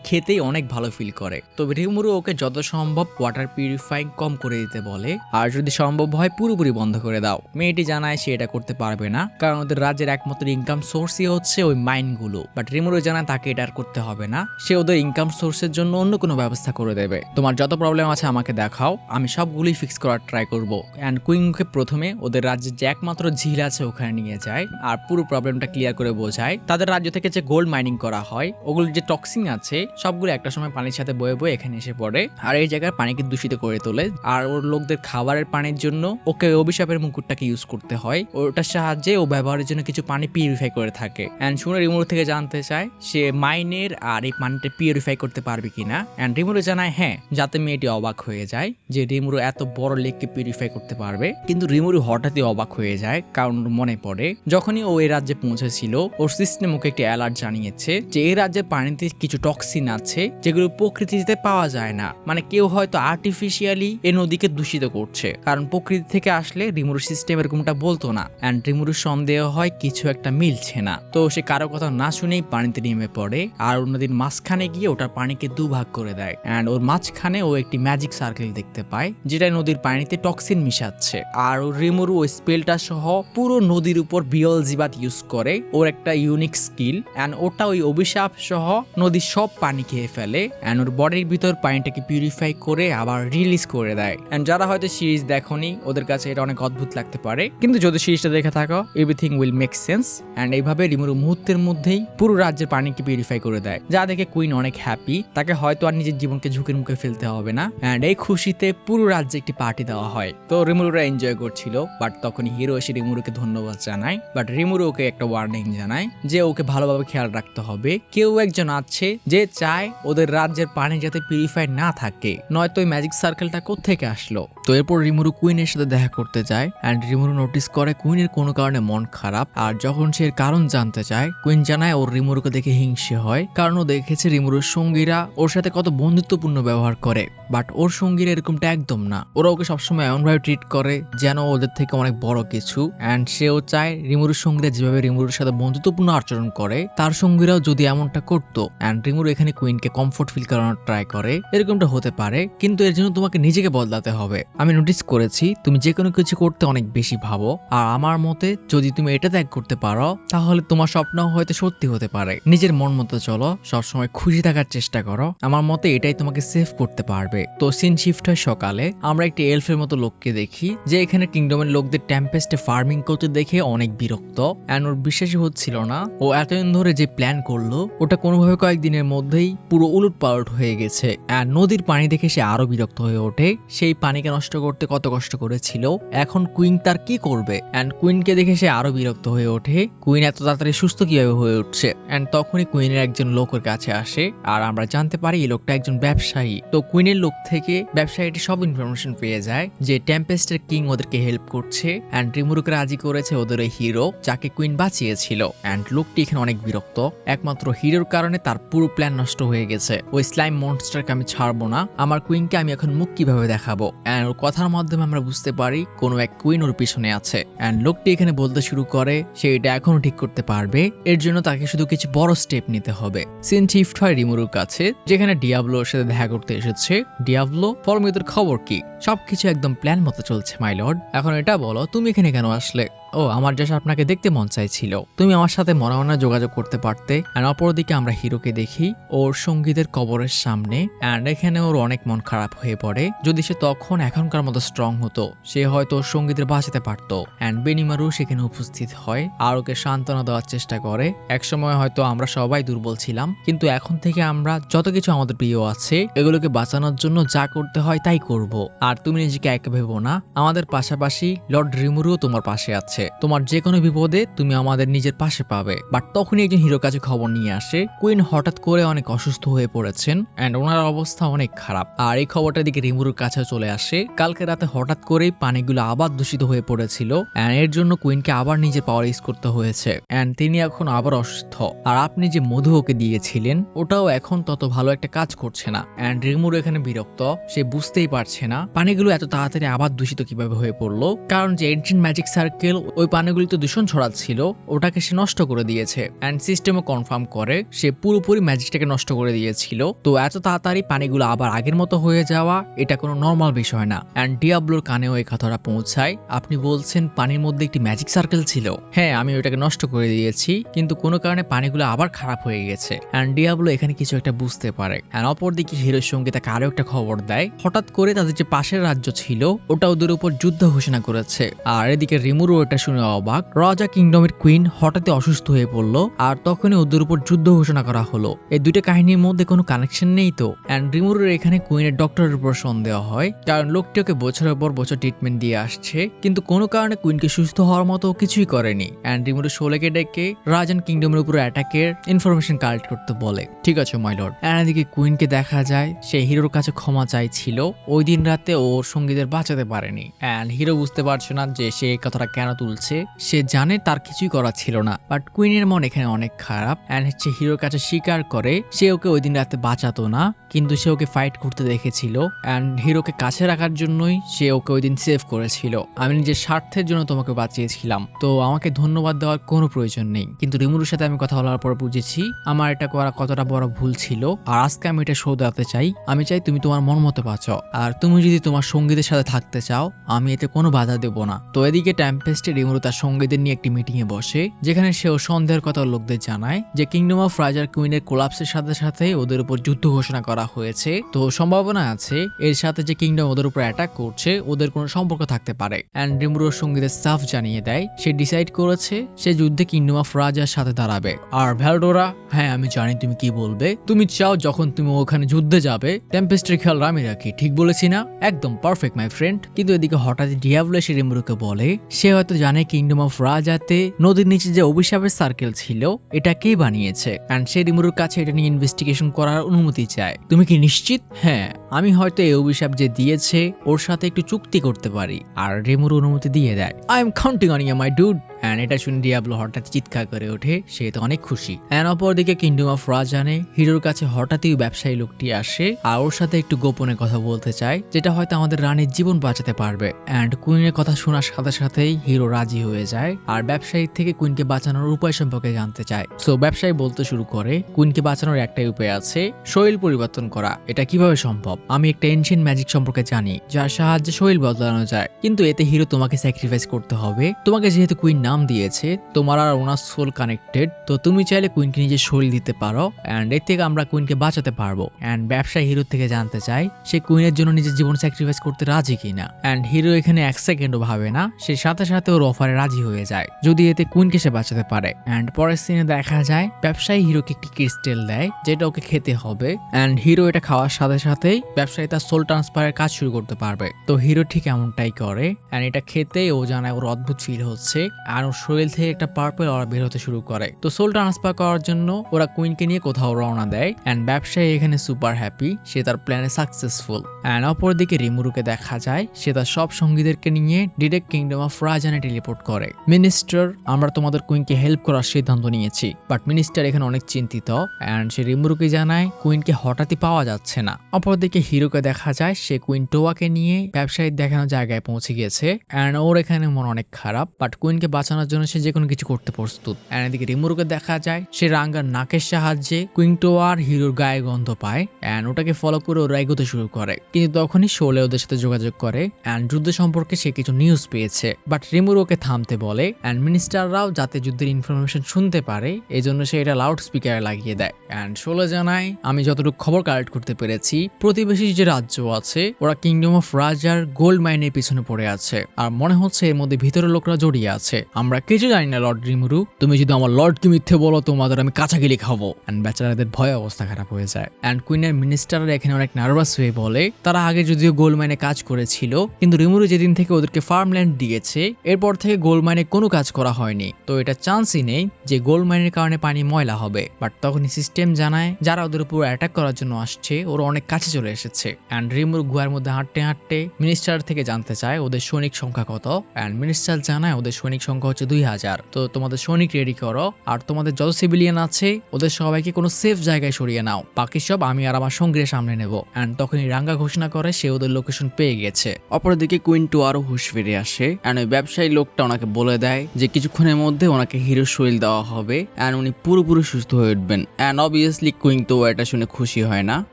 খেতেই অনেক ভালো ফিল করে। তবে রিমুরো ওকে যত সম্ভব ওয়াটার পিউরিফাইং কম করে দিতে বলে, আর যদি সম্ভব হয় পুরোপুরি বন্ধ করে দাও। মেয়েটি জানায় সে এটা করতে পারবে না, কারণ ওদের রাজ্যের একমাত্র ইনকাম সোর্সই হচ্ছে ওই মাইনগুলো। বাট রিমুরো জানায় তাকে এটা আর করতে হবে না, সে ওদের ইনকাম সোর্সের জন্য অন্য কোনো ব্যবস্থা করে দেবে। তোমার যত প্রবলেম আছে আমাকে দেখাও, আমি সবগুলোই ফিক্স করার ট্রাই করব। অ্যান্ড কুইনকে প্রথমে ওদের রাজ্যের যে একমাত্র ঝিল আছে ওখানে নিয়ে যায়, আর পুরো প্রবলেমটা ক্লিয়ার করে বোঝায়। তাদের রাজ্য থেকে যে গোল্ড মাইনিং করা হয়, ওগুলোর যে টক্সিন আছে সবগুলো একটা সময় পানির সাথে বয়ে বয়ে এখানে এসে পড়ে, আর এই জায়গার পানিকে দূষিত করে তোলে। আর ওর লোকদের খাবারের পানির জন্য ওকে অভিশাপের মুকুটটাকে ইউজ করতে হয়, ওটার সাহায্যে ও ব্যবহারের জন্য কিছু পানি পিউরিফাই করে থাকে। অ্যান্ড শুনে রিমুরো থেকে জানতে চায় সে মাইনের আর এই পানিটা পিউরিফাই করতে পারবে কিনা। অ্যান্ড রিমুরো জানায় হ্যাঁ, যাতে মেয়েটি অবাক হয়ে যায় যে রিমুরো এত বড় লেককে পিউরিফাই করতে পারবে। কিন্তু রিমুরো হঠাৎই অবাক হয়ে যায়, কারণ মনে পড়ে যখনই ও এই রাজ্যে পৌঁছেছিল ওর সিস্টেম ওকে একটি অ্যালার্ট জানিয়েছে যে এই রাজ্যের পানিতে কিছু টক্সিন আছে যেগুলো প্রকৃতিতে পাওয়া যায় না, মানে কেউ হয়তো আর্টিফিশিয়ালি এই নদীকে দূষিত করছে, কারণ প্রকৃতি থেকে আসলে রিমুরো সিস্টেম এরকমটা বলতো না। অ্যান্ড রিমুরোর সন্দেহ হয় কিছু একটা মিলছে না, তো সে কারো কথা না শুনেই পানিতে নেমে পড়ে, আর ওর নদীর মাঝখানে গিয়ে ওটার পানিকে দুভাগ করে দেয়। অ্যান্ড ওর মাঝখানে ও একটি ম্যাজিক সার্কেল দেখতে পায়, যেটা নদীর পানিতে টক্সিন মিশাচ্ছে। আর ওর রিমুরো ওই স্পেলটা সহ পুরো নদীর উপর বিয়লজিবাত ইউজ করে, ওর একটা ইউনিক স্কিল। অ্যান্ড ওটা ওই অভিশাপ সহ নদীর সব পানি খেয়ে ফেলে, অ্যান্ড ওর বডির ভিতর পানিটাকে পিউরিফাই করে আবার রিলিজ করে দেয়। অ্যান্ড যারা হয়তো সিরিজ দেখোনি ওদের কাছে এটা অনেক অদ্ভুত লাগতে পারে, কিন্তু যদি সিরিজটা দেখে থাকো everything will make sense. And এইভাবে রিমুরো মুহূর্তের মধ্যেই পুরো রাজ্যের পানিকে পিউরিফাই করে দেয়, যা দেখে কুইন অনেক হ্যাপি, তাকে হয়তো আর নিজের জীবনকে ঝুঁকির মুখে ফেলতে হবে না। অ্যান্ড এই খুশিতে পুরো রাজ্যে একটি পার্টি দেওয়া হয়। তো রিমুরোরা এনজয় করছিল, বাট তখন হিরো এসে রিমুরোকে ধন্যবাদ জানায়, বাট রিমুরো ওকে একটা ওয়ার্নিং জানায় যে ওকে ভালোভাবে খেয়াল রাখতে হবে, কেউ একজন আছে যে চায় ওদের রাজ্যের পানি যাতে পিউরিফাই না থাকে, নয়তো ওই ম্যাজিক সার্কেলটা কোত্থেকে আসলো। তো এরপর রিমুরো কুইনের সাথে দেখা করতে যায়, অ্যান্ড রিমুরো নোটিস করে কুইনের কোনো কারণে মন খারাপ, আর যখন সে এর কারণ জানতে চায় কুইন জানায় ওর রিমুরোকে দেখে হিংসে হয়, কারণ ও দেখেছে রিমুরোর সঙ্গীরা ওর সাথে কত বন্ধুত্বপূর্ণ ব্যবহার করে, বাট ওর সঙ্গীরা এরকমটা একদম না, ওরা ওকে সবসময় এমনভাবে ট্রিট করে যেন ওদের থেকে অনেক বড় কিছু। অ্যান্ড সেও চায় রিমুরোর সঙ্গীরা যেভাবে রিমুরোর সাথে বন্ধুত্বপূর্ণ আচরণ করে তার সঙ্গীরাও যদি এমনটা করতো। অ্যান্ড রিমুরো এখানে কুইনকে কমফোর্ট ফিল করানোর ট্রাই করে, এরকমটা হতে পারে কিন্তু এর জন্য তোমাকে নিজেকে বদলাতে হবে। আমি নোটিস করেছি তুমি যে কোনো কিছু করতে অনেক বেশি ভাবো, আর আমার মতে যদি তুমি এটা ত্যাগ করতে পারো তাহলে তোমার স্বপ্ন হয়তো সত্যি হতে পারে। নিজের মন মতো চলো, সবসময় খুশি থাকার চেষ্টা করো, আমার মতে এটাই তোমাকে সেভ করতে পারবে। তো সিন শিফট হয় সকালে, আমরা একটি এলফের মতো লোককে দেখি যে এখানে কিংডমের লোকদের টেম্পেস্টে ফার্মিং করতে দেখে অনেক বিরক্ত, অ্যান্ড ওর বিশ্বাসই হচ্ছিল না ও এতদিন ধরে যে প্ল্যান করলো ওটা কোনোভাবে কয়েকদিনের মধ্যেই পুরো উলট পালট হয়ে গেছে। আর নদীর পানি দেখে সে আরো বিরক্ত হয়ে ওঠে, সেই পানিকে নষ্ট করতে কত কষ্ট করেছিল, এখন কুইন তার কি করবে। অ্যান্ড কুইনকে দেখে সে আরো বিরক্ত হয়ে ওঠে, কুইন এত তাড়াতাড়ি সুস্থ কিভাবে হয়ে উঠছে। অ্যান্ড তখনই কুইনের একজন লোকের কাছে আসে, আর আমরা জানতে পারি এই লোকটা একজন ব্যবসায়ী। তো কুইনের লোক থেকে ব্যবসায়ীটি সব ইনফরমেশন পেয়ে যায় যে টেম্পেস্টের কিং ওদেরকে হেল্প করছে, অ্যান্ড রিমুরোকে রাজি করেছে ওদের ওই হিরো যাকে কুইন বাঁচিয়েছিল। অ্যান্ড লোকটি এখানে অনেক বিরক্ত, একমাত্র হিরোর কারণে তার পুরো প্ল্যান নষ্ট হয়ে গেছে। ওই স্লাইম মনস্টারকে আমি ছাড়বো না, আমার কুইনকে আমি এখন মুখ কিভাবে দেখাবো। অ্যান্ড ওর কথার মাধ্যমে আমরা বুঝতে পারি কোনো এক কুইন ওর পিছনে আছে। অ্যান্ড লোকটি এখানে বলতে শুরু করে সে এটা এখনো ঠিক করতে পারবে, এর জন্য তাকে শুধু কিছু বড় স্টেপ নিতে হবে। সিন শিফট হয় রিমুরুর কাছে, যেখানে ডিয়াবলোর সাথে দেখা করতে এসেছে। ডিয়াবলো, ফলমিওদের খবর কি? সবকিছু একদম প্ল্যান মতো চলছে মাই লর্ড। এখন এটা বলো, তুমি এখানে কেন আসলে? ও, আমার জাস্ট আপনাকে দেখতে মন চাইছিল। তুমি আমার সাথে মনে মনে যোগাযোগ করতে পারতে। অ্যান্ড অপরদিকে আমরা হিরোকে দেখি ওর সঙ্গীদের কবরের সামনে, অ্যান্ড এখানে ওর অনেক মন খারাপ হয়ে পড়ে। যদি সে তখন এখনকার মতো স্ট্রং হতো, সে হয়তো ওর সঙ্গীদের বাঁচাতে পারতো। অ্যান্ড বেনিমারু সেখানে উপস্থিত হয় আর ওকে সান্ত্বনা দেওয়ার চেষ্টা করে। একসময় হয়তো আমরা সবাই দুর্বল ছিলাম, কিন্তু এখন থেকে আমরা যত কিছু আমাদের প্রিয় আছে এগুলোকে বাঁচানোর জন্য যা করতে হয় তাই করব। আর তুমি নিজেকে একা ভেবো না, আমাদের পাশাপাশি লর্ড রিমুরুও তোমার পাশে আছে। তোমার যে কোনো বিপদে তুমি আমাদের নিজের পাশে পাবে। বাট তখনই একজন হিরোর কাছে খবর নিয়ে আসে কুইন হঠাৎ করে অনেক অসুস্থ হয়ে পড়েছেন, এন্ড ওনার অবস্থা অনেক খারাপ। আর এই খবরটা দিকে রিমুরুর কাছে চলে আসে। কালকে রাতে হঠাৎ করেই পানিগুলো আবার দূষিত হয়ে পড়েছিল, এন্ড এর জন্য কুইনকে আবার নিজের পাওয়ার ইউজ করতে হয়েছে, এন্ড তিনি এখন আবার অসুস্থ। আর আপনি যে মধু ওকে দিয়েছিলেন ওটাও এখন তত ভালো একটা কাজ করছে না। এন্ড রিমুরু এখানে বিরক্ত, সে বুঝতেই পারছে না পানিগুলো এত তাড়াতাড়ি আবার দূষিত কিভাবে হয়ে পড়লো। কারণ যে এনশিয়েন্ট ম্যাজিক সার্কেল ওই পানিগুলিতে দূষণ ছড়াচ্ছিল ওটাকে সে নষ্ট করে দিয়েছে, এন্ড সিস্টেমও কনফার্ম করে সে পুরোপুরি ম্যাজিকটাকে নষ্ট করে দিয়েছিল। তো এত তাড়াতাড়ি পানিগুলো আবার আগের মতো হয়ে যাওয়া এটা কোনো নর্মাল বিষয় না। এন্ড ডিয়াবলোর কানেও এই কথাটা পৌঁছায়। আপনি বলছেন পানির মধ্যে একটি ম্যাজিক সার্কেল ছিল? হ্যাঁ, আমি ওটাকে নষ্ট করে দিয়েছি, কিন্তু কোনো কারণে পানিগুলো আবার খারাপ হয়ে গেছে। এন্ড ডিয়াবলো এখানে কিছু একটা বুঝতে পারে। এন্ড অপরদিকে হিরোর সঙ্গে তাকে আরো একটা খবর দেয়, হঠাৎ করে তাদের যে পাশের রাজ্য ছিল ওটা ওদের উপর যুদ্ধ ঘোষণা করেছে। আর এদিকে রিমুরু এটা শুনে অবাক। রাজা কিংডমের কুইন হঠাৎই অসুস্থ হয়ে পড়লো, আর তখনই ওদের উপর যুদ্ধ ঘোষণা করা হলো। এই দুইটা কাহিনীর মধ্যে কোনো কানেকশন নেই তো? এন্ড রিমুরুর এখানে কুইনের ডক্টরের উপর সন্দেহ হয়, কারণ লোকটি ওকে বছরের পর বছর ট্রিটমেন্ট দিয়ে আসছে, কিন্তু কোনো কারণে কুইনকে সুস্থ হওয়ার মতো কিছুই করেনি। এন্ড রিমুরু শোলেকে ডেকে রাজান কিংডমের উপর অ্যাটাকের ইনফরমেশন কালেক্ট করতে বলে। ঠিক আছে মাই লর্ড। এন্ড এদিকে কুইনকে দেখা যায় সে হিরোর কাছে ক্ষমা চাইছিল, ওই দিন রাতে ওর সঙ্গীদের বাঁচাতে পারেনি। এন্ড হিরো বুঝতে পারছে না যে সে এই কথাটা কেন তুলছে। সে জানে তার কিছুই করা ছিল না, বাট কুইনের মন এখানে অনেক খারাপ। এন্ড সে হিরোর কাছে স্বীকার করে সে ওকে ওই দিন রাতে বাঁচাতো না, কিন্তু সে ওকে ফাইট করতে দেখেছিল। এন্ড হিরোকে কাছে রাখার জন্যই সে ওকে ওই দিন সেভ করেছিল। আমি নিজের স্বার্থের জন্য তোমাকে বাঁচিয়েছিলাম, তো আমাকে ধন্যবাদ দেওয়ার কোনো প্রয়োজন নেই। কিন্তু রিমুরুর সাথে আমি কথা বলার পর বুঝেছি আমার এটা করা কতটা বড় ভুল ছিল, আর আজকে আমি এটা শোধাতে চাই। আমি চাই তুমি তোমার মন মতো বাঁচো, আর তুমি যদি তোমার সঙ্গীদের সাথে থাকতে চাও আমি এতে কোনো বাধা দেব না। তো এদিকে টেম্পেস্টে রিমুরু তার সঙ্গীদের নিয়ে একটি মিটিং এ বসে, যেখানে সেও সন্দেহের কথা লোকদের জানায় যে কিংডম অফ রাজার কুইনের কোলাপসের সাথে সাথে ওদের উপর যুদ্ধ ঘোষণা করা হয়েছে। তো সম্ভাবনা আছে এর সাথে যে কিংডম ওদের উপর অ্যাটাক করছে ওদের কোনো সম্পর্ক থাকতে পারে। এন্ড রিমুরুর সঙ্গীদের সাফ জানিয়ে দেয় সে ডিসাইড করেছে সে যুদ্ধে কিংডম অফ রাজার সাথে দাঁড়াবে। আর ভ্যালডোরা, হ্যাঁ আমি জানি তুমি কি বলবে, তুমি চাও যখন তুমি ওখানে যুদ্ধে যাবে টেম্পেস্টের খেয়াল আমি রাখি, ঠিক বলেছি না? একদম পারফেক্ট মাই ফ্রেন্ড। কিন্তু এদিকে হঠাৎ ডিয়াবলো এসে রিমুরুকে বলে সে হয়তো জানে কিংডম অফ রাজাতে নদীর নিচে যে অভিশাপের সার্কেল ছিল এটা কে বানিয়েছে, এন্ড সে রিমুরুর কাছে এটা নিয়ে ইনভেস্টিগেশন করার অনুমতি চায়। তুমি কি নিশ্চিত? হ্যাঁ, আমি হয়তো এই অভিশাপ যে দিয়েছে ওর সাথে একটু চুক্তি করতে পারি। আর রিমুরু অনুমতি দিয়ে দেয়। I am counting on you my dude. And এটা শুনে ডিয়াবলো হঠাৎ চিৎকার করে ওঠে, সে তো অনেক খুশি। এন্ড অপরদিকে কিংডম অফ রাজানে হিরোর কাছে হঠাৎই ব্যবসায়ী লোকটি আসে আর ওর সাথে একটু গোপনে কথা বলতে চায়, যেটা হয়তো আমাদের রানীর জীবন বাঁচাতে পারবে। এন্ড কুইনের কথা শোনার সাথে সাথেই হিরো রাজি হয়ে যায় আর ব্যবসায়ীর থেকে কুইনকে বাঁচানোর উপায় সম্পর্কে জানতে চায়। সো ব্যবসায়ী বলতে শুরু করে কুইনকে বাঁচানোর একটাই উপায় আছে, শরীর পরিবর্তন করা। এটা কিভাবে সম্ভব? আমি একটা এনশিয়েন্ট ম্যাজিক সম্পর্কে জানি যার সাহায্যে শরীর বদলানো যায়, কিন্তু এতে হিরো তোমাকে স্যাক্রিফাইস করতে হবে। তোমাকে যেহেতু কুইন নাম দিয়েছে, তোমার আর ওনার সোল কানেক্টেড, তো তুমি চাইলে কুইনকে নিজের শরীর দিতে পারো, এন্ড এর থেকে আমরা কুইনকে বাঁচাতে পারবো। এন্ড ব্যবসায়ী হিরো থেকে জানতে চায় সে কুইনের জন্য নিজের জীবন স্যাক্রিফাইস করতে রাজি কিনা। এন্ড হিরো এখানে এক সেকেন্ডও ভাবে না, সে সাথে সাথে ওর অফারে রাজি হয়ে যায় যদি এতে কুইনকে সে বাঁচাতে পারে। এন্ড পরের সিনে দেখা যায় ব্যবসায়ী হিরোকে একটি ক্রিস্টেল দেয় যেটা ওকে খেতে হবে। এন্ড হিরো এটা খাওয়ার সাথে সাথেই ব্যবসায়ী তার সোল ট্রান্সফারের কাজ শুরু করতে পারবে। তো হিরো ঠিক এমনটাই করে। এন্ড এটা খেতেই ও জানায় ওর অদ্ভুত ফিল হচ্ছে আর ওর শরীর থেকে একটা পার্পল অরা বের হতে শুরু করে। তো সোল ট্রান্সফার করার জন্য ওরা কুইনকে নিয়ে কোথাও রওনা দেয়। এন্ড ব্যবসায়ী এখানে সুপার হ্যাপি, সে তার প্ল্যানে সাকসেসফুল। এন্ড অপরদিকে রিমুরুকে দেখা যায় সে তার সব সঙ্গীদেরকে নিয়ে ডিরেক্ট কিংডম অফ রাজানে টেলিপোর্ট করে। মিনিস্টার, আমরা তোমাদের কুইনকে হেল্প করার সিদ্ধান্ত নিয়েছি। বাট মিনিস্টার এখানে অনেক চিন্তিত। এন্ড সে রিমুরুকে জানায় কুইনকে হঠাৎই পাওয়া যাচ্ছে না। অপরদিকে হিরোকে দেখা যায় সে কুইন টোয়াকে নিয়ে ব্যবসায়ীর দেখানো জায়গায় পৌঁছে গেছে। এন্ড ওর এখানে মন অনেক খারাপ, বাট কুইনকে বাঁচানোর জন্য সে যে কোনো কিছু করতে প্রস্তুত। এদিকে রিমুরুকে দেখা যায় সে রাঙ্গার নাকের সাহায্যে কুইন্টোয়া আর হিরোর গায়ে গন্ধ পায় এন্ড ওটাকে ফলো করে ওরা এগোতে শুরু করে। কিন্তু তখনই শোলে ওদের সাথে যোগাযোগ করে এন্ড যুদ্ধ সম্পর্কে সে কিছু নিউজ পেয়েছে, বাট রিমুরু ওকে থামতে বলে এন্ড মিনিস্টাররাও যাতে যুদ্ধের ইনফরমেশন শুনতে পারে এই জন্য সে এটা লাউড স্পিকারে লাগিয়ে দেয়। এন্ড শোলে জানায় আমি যতটুকু খবর কালেক্ট করতে পেরেছি প্রতিবেশী যে রাজ্য আছে ওরা কিংডম অফ রাজার গোল্ড মাইনের পিছনে পড়ে আছে আর মনে হচ্ছে এর মধ্যে ভিতরের লোকরা জড়িয়ে আছে। আমরা কিছু জানি না লর্ড রিমুরু, তুমি যদি আমার লর্ডকে মিথ্যে বলো তোমাদের আমি কাঁচা গিলি খাবো। এন্ড বেচারাদের ভয়ে অবস্থা খারাপ হয়ে যায়। এন্ড কুইনের মিনিস্টাররা এখানে অনেক নার্ভাস হয়ে বলে তারা আগে যদিও গোল্ড মাইনে কাজ করেছিল কিন্তু রিমুরু যেদিন থেকে ওদেরকে ফার্মল্যান্ড দিয়েছে এরপর থেকে গোল্ড মাইনে কোনো কাজ করা হয়নি, তো এটা চান্সই নেই যে গোল্ড মাইনের কারণে পানি ময়লা হবে। বাট তখনই সিস্টেম জানায় যারা ওদের উপর অ্যাটাক করার জন্য আসছে ওরা অনেক কাছে চলে এসেছে। এন্ড রিমুরু গুহার মধ্যে হাঁটতে হাঁটতে মিনিস্টার থেকে জানতে চায় ওদের সৈনিক সংখ্যা কত। এন্ড মিনিস্টার জানায় ওদের সৈনিক সংখ্যা হচ্ছে 2000, তো তোমাদের সৈনিক রেডি করো আর তোমাদের যত সিভিলিয়ান আছে ওদের সবাইকে কোনো সেফ জায়গায় সরিয়ে নাও, বাকি সব আমি আর আমার সঙ্গীর সামনে নেব। এন্ড তখনই রাঙ্গা ঘোষণা করে সে ওদের লোকেশন পেয়ে গেছে। অপরদিকে কুইন্টো আরো হুশ ফিরে আসে এন্ড ওই ব্যবসায়ী লোকটা ওনাকে বলে দেয় যে কিছুক্ষণের মধ্যে ওনাকে হিরো শরীর দেওয়া হবে এন্ড উনি পুরোপুরি সুস্থ হয়ে উঠবেন। এন্ড অবভিয়াসলি কুইন্টো এটা শুনে খুশি হয় না,